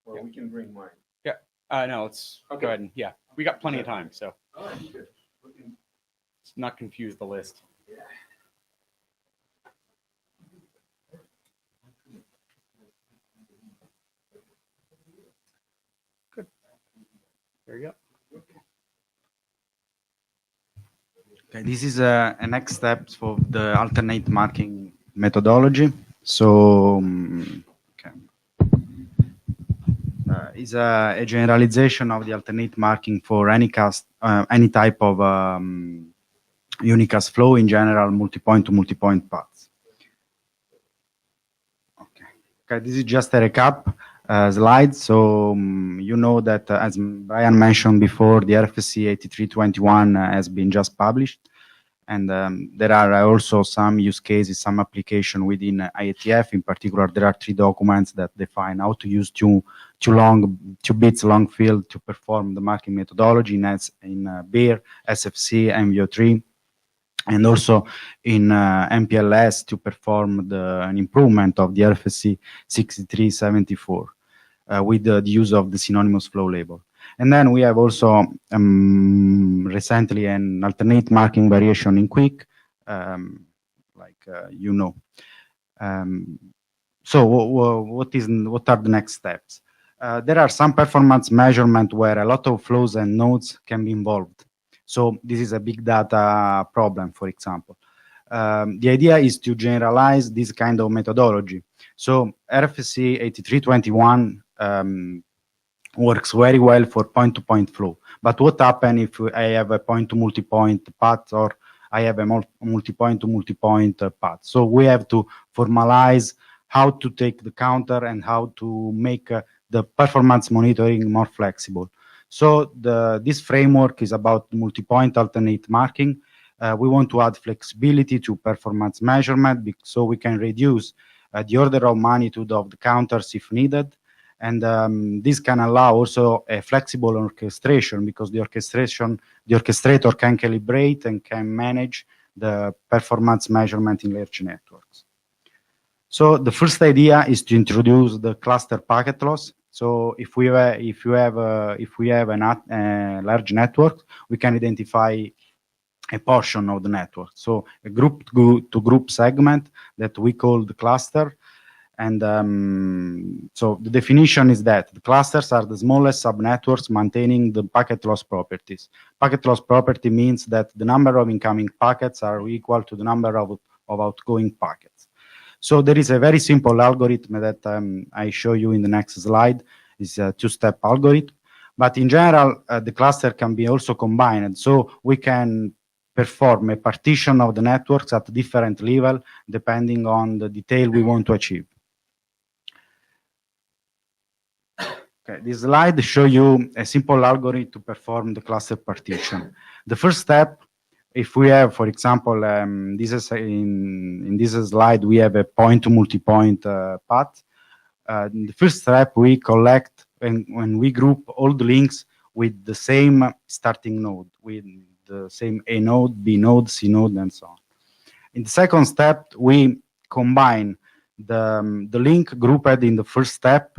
S10: Or we can bring mine.
S1: Yeah. No, let's go ahead and we got plenty of time, so let's not confuse the list. Good. There you go.
S17: Okay, this is a next step for the alternate marking methodology. So, is a generalization of the alternate marking for any any type of unicast flow, in general, multi-point to multi-point paths. Okay, this is just a recap slide. So you know that as Brian mentioned before, the RFC 8321 has been just published, and there are also some use cases, some application within IETF. In particular, there are 3 documents that define how to use two bits long field to perform the marking methodology in BEER, SFC, MVO3, and also in MPLS to perform an improvement of the RFC 6374 with the use of the synonymous flow label. And then we have also recently an alternate marking variation in Quick, you know. So what are the next steps? There are some performance measurement where a lot of flows and nodes can be involved. So this is a big data problem, for example. The idea is to generalize this kind of methodology. So RFC 8321 works very well for point-to-point flow. But what happens if I have a point-to-multipoint path, or I have a multi-point to multi-point path? So we have to formalize how to take the counter and how to make the performance monitoring more flexible. So this framework is about multi-point alternate marking. We want to add flexibility to performance measurement so we can reduce the order of magnitude of the counters if needed. And this can allow also a flexible orchestration, because the orchestrator can calibrate and can manage the performance measurement in large networks. So the first idea is to introduce the cluster packet loss. So if we have a large network, we can identify a portion of the network. So a group to group segment that we call the cluster. And so the definition is that the clusters are the smallest subnetworks maintaining the packet loss properties. Packet loss property means that the number of incoming packets are equal to the number of outgoing packets. So there is a very simple algorithm that I show you in the next slide. It's a 2-step algorithm. But in general, the cluster can be also combined. So we can perform a partition of the networks at different level depending on the detail we want to achieve. Okay, this slide shows you a simple algorithm to perform the cluster partition. The first step, if we have, for example, this is in this slide, we have a point-to-multipoint path. In the first step, we collect when we group all the links with the same starting node, with the same A node, B node, C node, and so on. In the second step, we combine the link grouped in the first step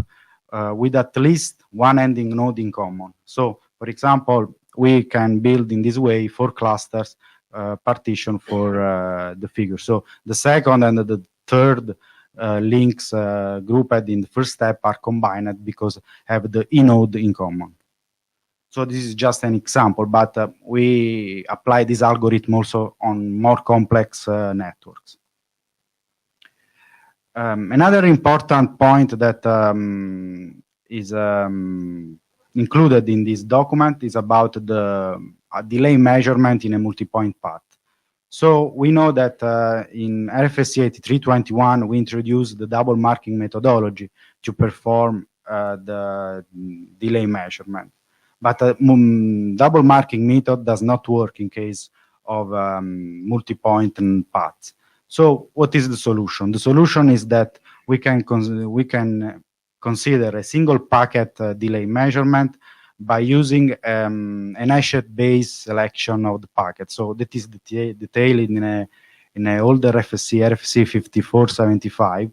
S17: with at least one ending node in common. So, for example, we can build in this way 4 clusters partition for the figure. So the second and the third links grouped in the first step are combined because have the E node in common. So this is just an example, but we apply this algorithm also on more complex networks. Another important point that is included in this document is about the delay measurement in a multi-point path. So we know that in RFC 8321, we introduced the double marking methodology to perform the delay measurement. But double marking method does not work in case of multi-point paths. So what is the solution? The solution is that we can consider a single packet delay measurement by using an hashed-based selection of the packet. So that is detailed in an older RFC 5475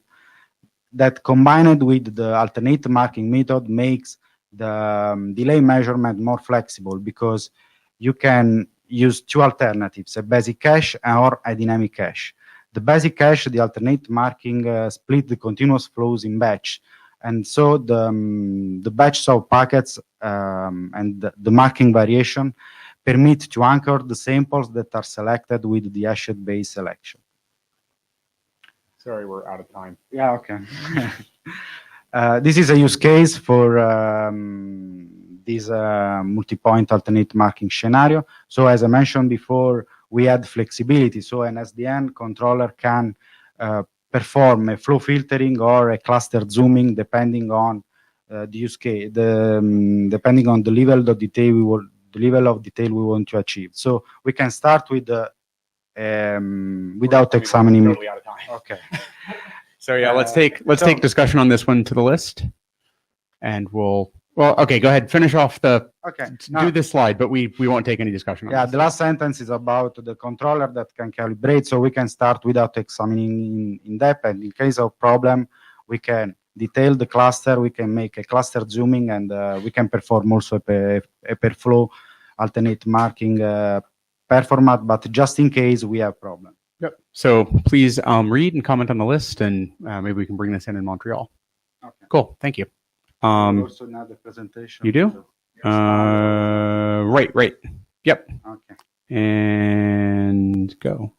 S17: that combined with the alternate marking method makes the delay measurement more flexible because you can use 2 alternatives, a basic cache or a dynamic cache. The basic cache, the alternate marking split the continuous flows in batch. And so the batch of packets and the marking variation permit to anchor the samples that are selected with the hashed-based selection.
S1: Sorry, we're out of time.
S17: Yeah, okay. This is a use case for this multi-point alternate marking scenario. So as I mentioned before, we add flexibility. So an SDN controller can perform a flow filtering or a cluster zooming depending on the use case, depending on the level of detail we want to achieve. So we can start with without examining.
S1: Totally out of time.
S17: Okay.
S1: So yeah, let's take discussion on this one to the list, and okay, go ahead, finish off do this slide, but we won't take any discussion on
S17: Yeah,
S1: this.
S17: the last sentence is about the controller that can calibrate, so we can start without examining in depth, and in case of problem, we can detail the cluster, we can make a cluster zooming, and we can perform also a per flow alternate marking performat, but just in case we have problem.
S1: Yep. So please read and comment on the list, and maybe we can bring this in Montreal.
S17: Okay.
S1: Cool. Thank you.
S17: Also now the presentation.
S1: You do? Right. Yep.
S17: Okay.
S1: And go.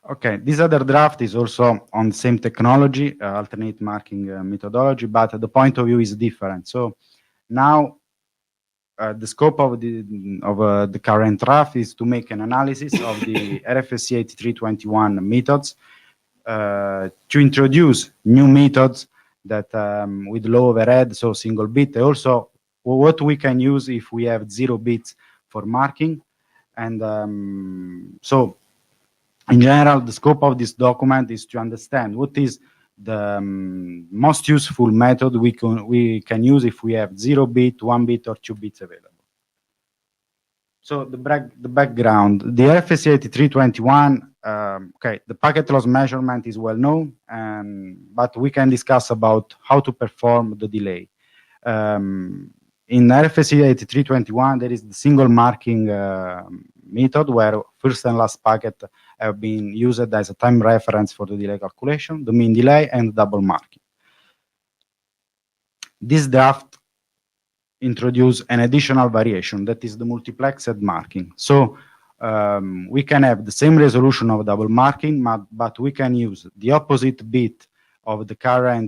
S17: Okay, this other draft is also on the same technology, alternate marking methodology, but the point of view is different. So now the scope of the current draft is to make an analysis of the RFC 8321 methods, to introduce new methods that with low overhead, so single bit. Also, what we can use if we have 0 bits for marking, and so. In general, the scope of this document is to understand what is the most useful method we can use if we have 0 bit, 1 bit, or 2 bits available. So the background, the RFC 8321, okay, the packet loss measurement is well known, but we can discuss about how to perform the delay. In RFC 8321, there is the single marking method where first and last packet have been used as a time reference for the delay calculation, the mean delay, and double marking. This draft introduces an additional variation, that is the multiplexed marking. So we can have the same resolution of double marking, but we can use the opposite bit of the current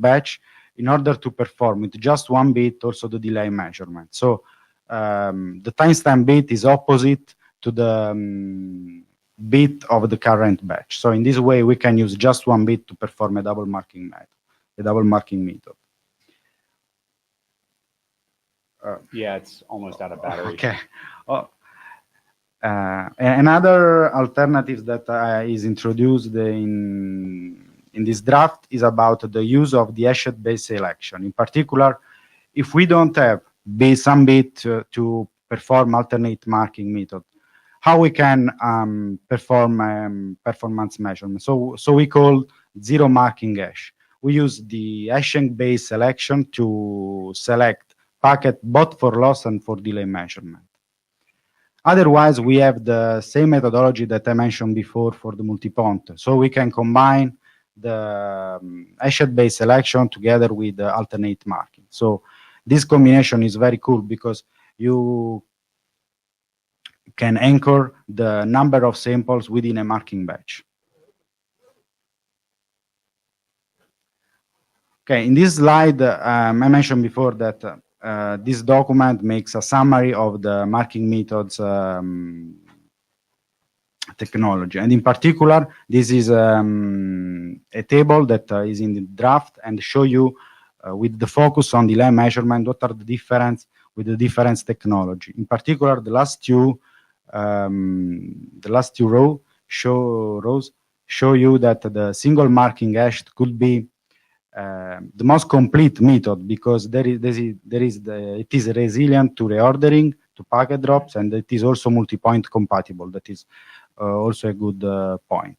S17: batch in order to perform with just 1 bit also the delay measurement. So the timestamp bit is opposite to the bit of the current batch. So in this way, we can use just 1 bit to perform a double marking method.
S1: Yeah, it's almost out of battery.
S17: Okay. Another alternative that is introduced in this draft is about the use of the hashed-based selection. In particular, if we don't have some bit to perform alternate marking method, how we can perform performance measurement. So we call zero marking hash. We use the hashing-based selection to select packet both for loss and for delay measurement. Otherwise, we have the same methodology that I mentioned before for the multi-point. So we can combine the hashed-based selection together with the alternate marking. So this combination is very cool because you can anchor the number of samples within a marking batch. Okay, in this slide, I mentioned before that this document makes a summary of the marking methods technology. And in particular, this is a table that is in the draft and show you with the focus on delay measurement, what are the difference with the difference technology. In particular, the last two rows show you that the single marking hash could be the most complete method because it is resilient to reordering, to packet drops, and it is also multi-point compatible. That is also a good point.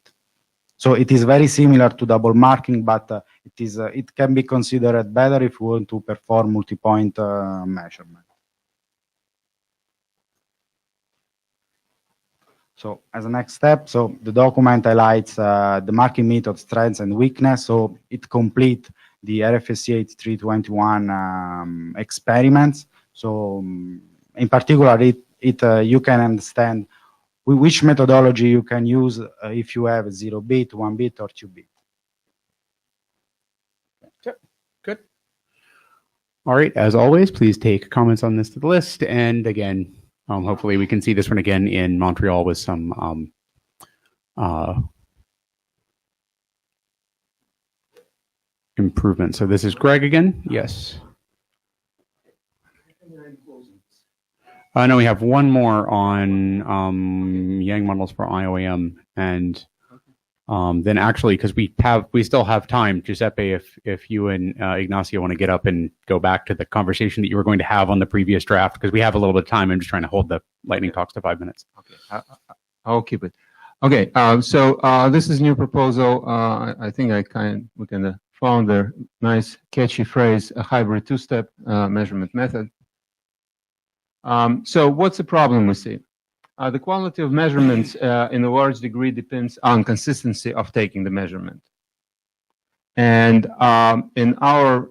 S17: So it is very similar to double marking, but it can be considered better if we want to perform multi-point measurement. So as a next step, so the document highlights the marking method strengths and weakness. So it completes the RFSC 8321 experiments. So in particular, you can understand which methodology you can use if you have 0-bit, 1-bit, or 2-bit.
S1: Good. All right. As always, please take comments on this to the list. And again, hopefully we can see this one again in Montreal with some improvement. So this is Greg again. Yes. No, we have one more on Yang models for IOAM, and then actually, because we still have time, Giuseppe, if you and Ignacio want to get up and go back to the conversation that you were going to have on the previous draft, because we have a little bit of time. I'm just trying to hold the lightning talks to 5 minutes.
S10: Okay, I'll keep it. Okay, so this is new proposal. I think we can found a nice catchy phrase, a hybrid two-step measurement method. So what's the problem we see? The quality of measurements in a large degree depends on consistency of taking the measurement. And in our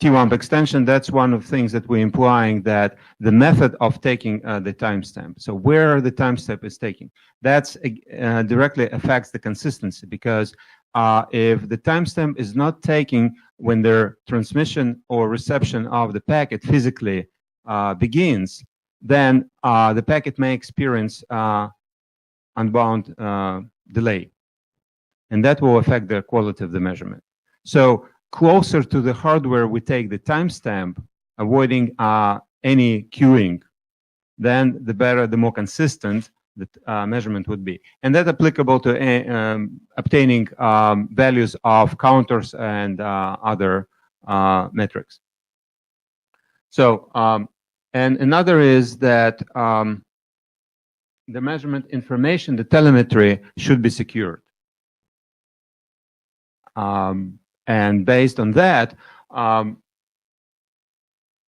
S10: T1 extension, that's one of the things that we're implying, that the method of taking the timestamp. So where the timestamp is taking, that's directly affects the consistency, because if the timestamp is not taking when the transmission or reception of the packet physically begins, then the packet may experience unbound delay, and that will affect the quality of the measurement. So closer to the hardware we take the timestamp, avoiding any queuing, then the better, the more consistent the measurement would be. And that's applicable to obtaining values of counters and other metrics. So, and another is that the measurement information, the telemetry, should be secured. And based on that,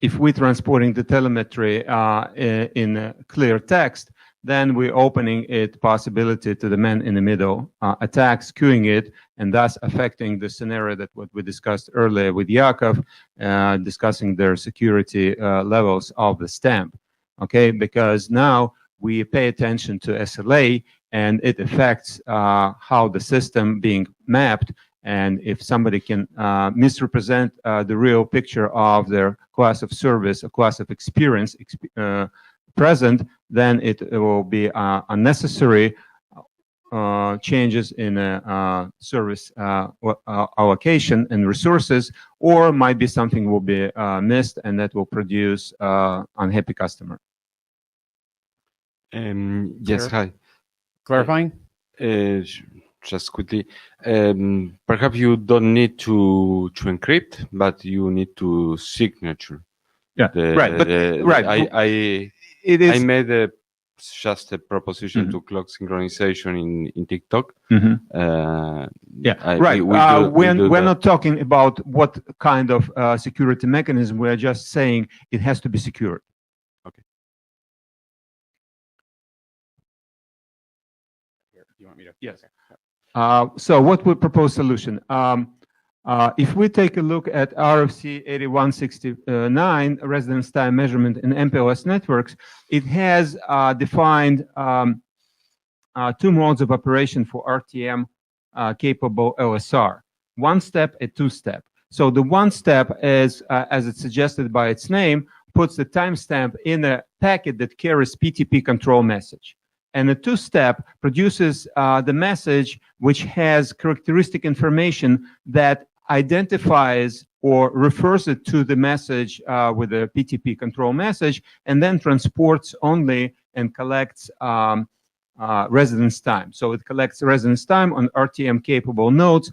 S10: if we're transporting the telemetry in clear text, then we're opening it possibility to the man in the middle attacks, queuing it, and thus affecting the scenario that what we discussed earlier with Yakov, discussing their security levels of the stamp. Okay, because now we pay attention to SLA, and it affects how the system being mapped. And if somebody can misrepresent the real picture of their class of service, a class of experience present, then it will be unnecessary changes in service allocation and resources, or might be something will be missed, and that will produce unhappy customer.
S8: Yes, hi.
S1: Clarifying?
S8: Just quickly, perhaps you don't need to encrypt, but you need to signature.
S10: Yeah, right. But right,
S8: I made just a proposition to clock synchronization in TikTok.
S10: Yeah, right. We're not talking about what kind of security mechanism. We are just saying it has to be secured.
S8: Okay.
S1: You want me to?
S10: Yes. So what we propose solution? If we take a look at RFC 8169, residence time measurement in MPLS networks, it has defined two modes of operation for RTM capable LSR, one step and two step. So the one step is, as it's suggested by its name, puts the timestamp in a packet that carries PTP control message. And the two step produces the message which has characteristic information that identifies or refers it to the message with a PTP control message, and then transports only and collects residence time. So it collects residence time on RTM capable nodes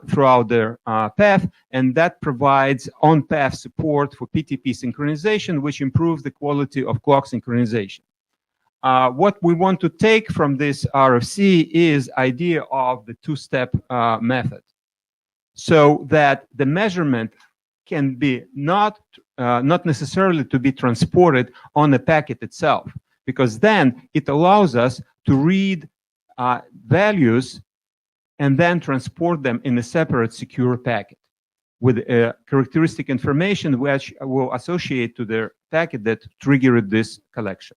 S10: throughout their path, and that provides on-path support for PTP synchronization, which improves the quality of clock synchronization. What we want to take from this RFC is idea of the two-step method, so that the measurement can be not necessarily to be transported on the packet itself, because then it allows us to read values and then transport them in a separate secure packet with characteristic information which will associate to the packet that triggered this collection.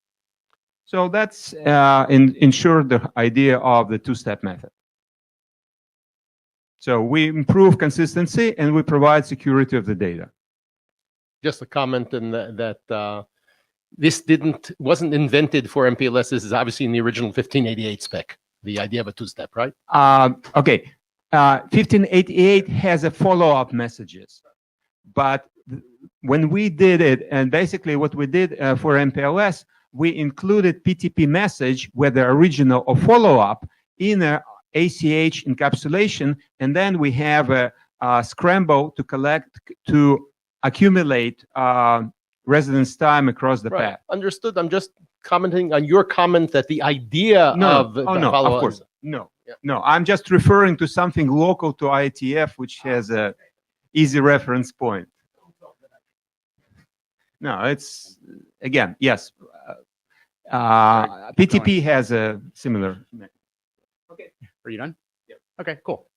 S10: So that's ensure the idea of the two-step method. So we improve consistency and we provide security of the data.
S7: Just a comment in that this wasn't invented for MPLS. This is obviously in the original 1588 spec, the idea of a two-step, right?
S10: Okay. 1588 has a follow-up messages, but when we did it, and basically what we did for MPLS, we included PTP message, whether original or follow-up, in a ACH encapsulation, and then we have a scramble to accumulate residence time across the path.
S7: Understood. I'm just commenting on your comment that the idea of the
S10: of course, no. I'm just referring to something local to IETF, which has a easy reference point. No, it's again, yes. PTP has a similar.
S1: Okay. Are you done? Yeah. Okay, cool.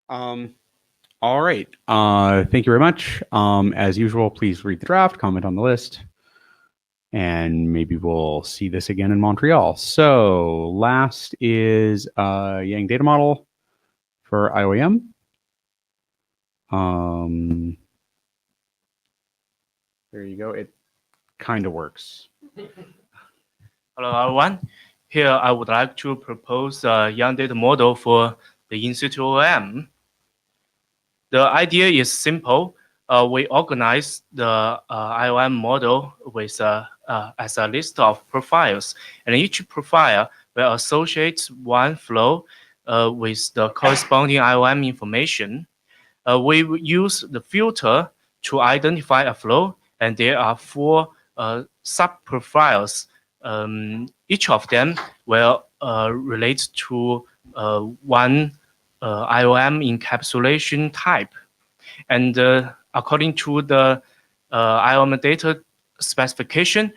S1: All right. Thank you very much. As usual, please read the draft, comment on the list, and maybe we'll see this again in Montreal. So last is Yang data model for IOM. There you go. It kind of works.
S18: Hello, everyone. Here, I would like to propose a Yang data model for the in-situ OM. The idea is simple. We organize the IOM model with as a list of profiles, and each profile will associate one flow with the corresponding IOM information. We use the filter to identify a flow, and there are 4 sub-profiles. Each of them will relate to one IOM encapsulation type. And according to the IOM data specification,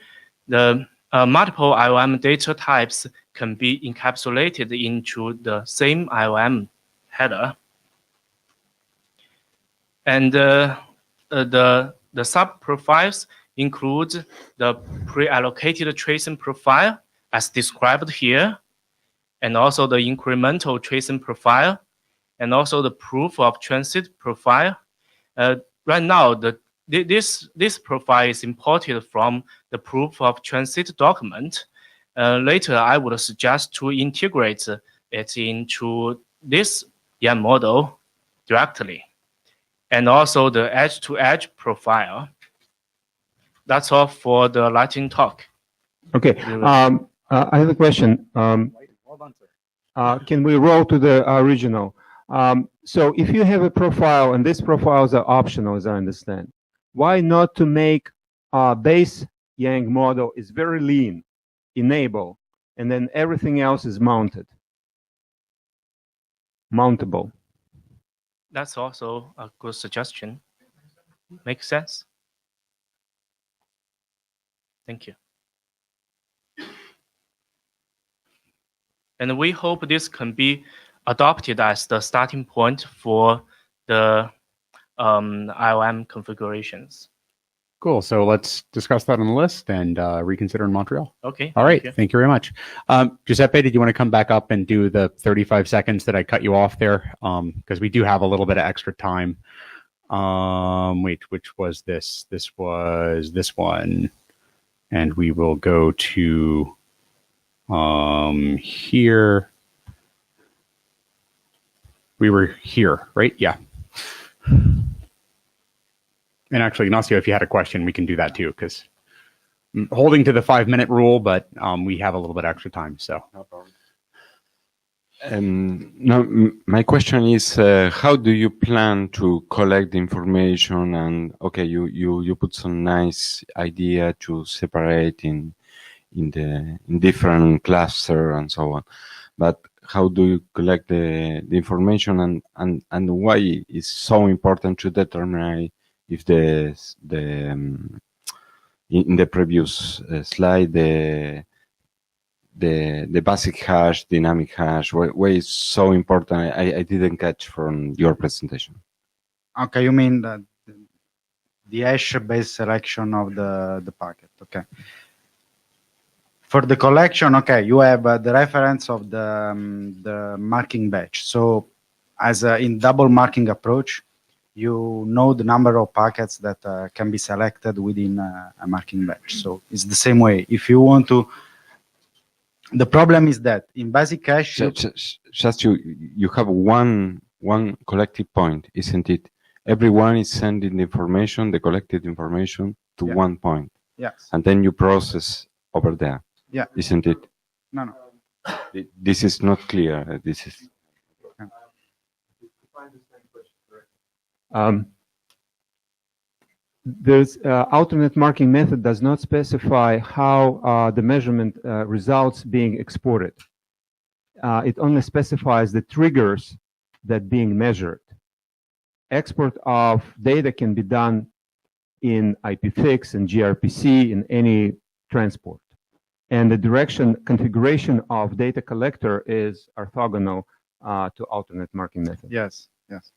S18: the multiple IOM data types can be encapsulated into the same IOM header. And the sub-profiles include the pre-allocated tracing profile as described here, and also the incremental tracing profile, and also the proof of transit profile. Right now, this profile is imported from the proof of transit document. Later, I would suggest to integrate it into this YAM model directly, and also the edge-to-edge profile. That's all for the lightning talk.
S10: Okay. I have a question. Can we roll to the original? So if you have a profile, and these profiles are optional, as I understand, why not to make base Yang model is very lean, enable, and then everything else is mountable?
S18: That's also a good suggestion. Makes sense? Thank you. And we hope this can be adopted as the starting point for the IOM configurations.
S1: Cool. So let's discuss that on the list and reconsider in Montreal.
S18: Okay.
S1: All right. Thank you very much. Giuseppe, did you want to come back up and do the 35 seconds that I cut you off there? Because we do have a little bit of extra time. Wait, which was this? This was this one. And we will go to here. We were here, right? Yeah. And actually, Ignacio, if you had a question, we can do that too, because I'm holding to the 5-minute rule, but we have a little bit extra time. So.
S8: No problem. No, my question is, how do you plan to collect the information? And okay, you put some nice idea to separate in different cluster and so on, but how do you collect the information, and why is so important to determine if in the previous slide the basic hash, dynamic hash, why is so important? I didn't catch from your presentation.
S17: Okay, you mean the hash-based selection of the packet. Okay. For the collection, okay, you have the reference of the marking batch. So as in double marking approach, you know the number of packets that can be selected within a marking batch. So it's the same way. If you want to, the problem is that in basic cache,
S8: just you have one collective point, isn't it? Everyone is sending the information, the collected information to one point.
S17: Yes.
S8: And then you process over there.
S17: Yeah.
S8: Isn't it?
S17: No.
S8: This is not clear. This is.
S10: There's alternate marking method does not specify how the measurement results being exported. It only specifies the triggers that being measured. Export of data can be done in IPFix and gRPC in any transport. And the direction configuration of data collector is orthogonal to alternate marking method.
S17: Yes. Yes.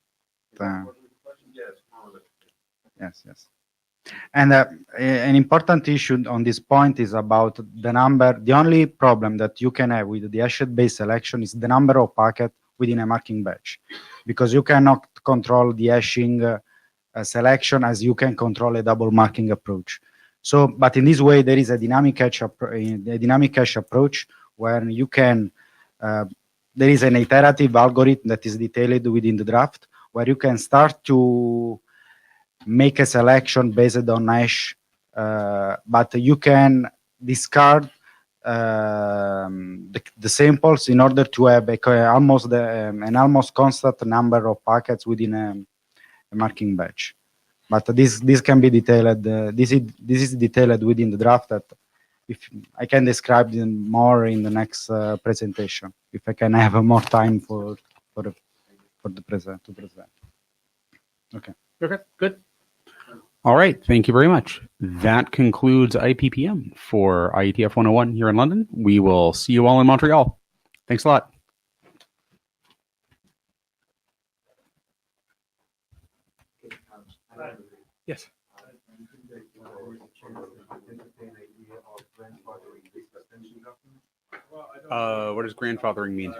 S17: And an important issue on this point is about the number. The only problem that you can have with the hash-based selection is the number of packets within a marking batch, because you cannot control the hashing selection as you can control a double marking approach. So, but in this way, there is a dynamic cache approach where you can. There is an iterative algorithm that is detailed within the draft, where you can start to make a selection based on hash, but you can discard the samples in order to have an almost constant number of packets within a marking batch. But this can be detailed. This is detailed within the draft. That if I can describe them more in the next presentation, if I can have more time for the present. Okay.
S1: Good. All right. Thank you very much. That concludes IPPM for IETF 101 here in London. We will see you all in Montreal. Thanks a lot. Yes. What does grandfathering mean?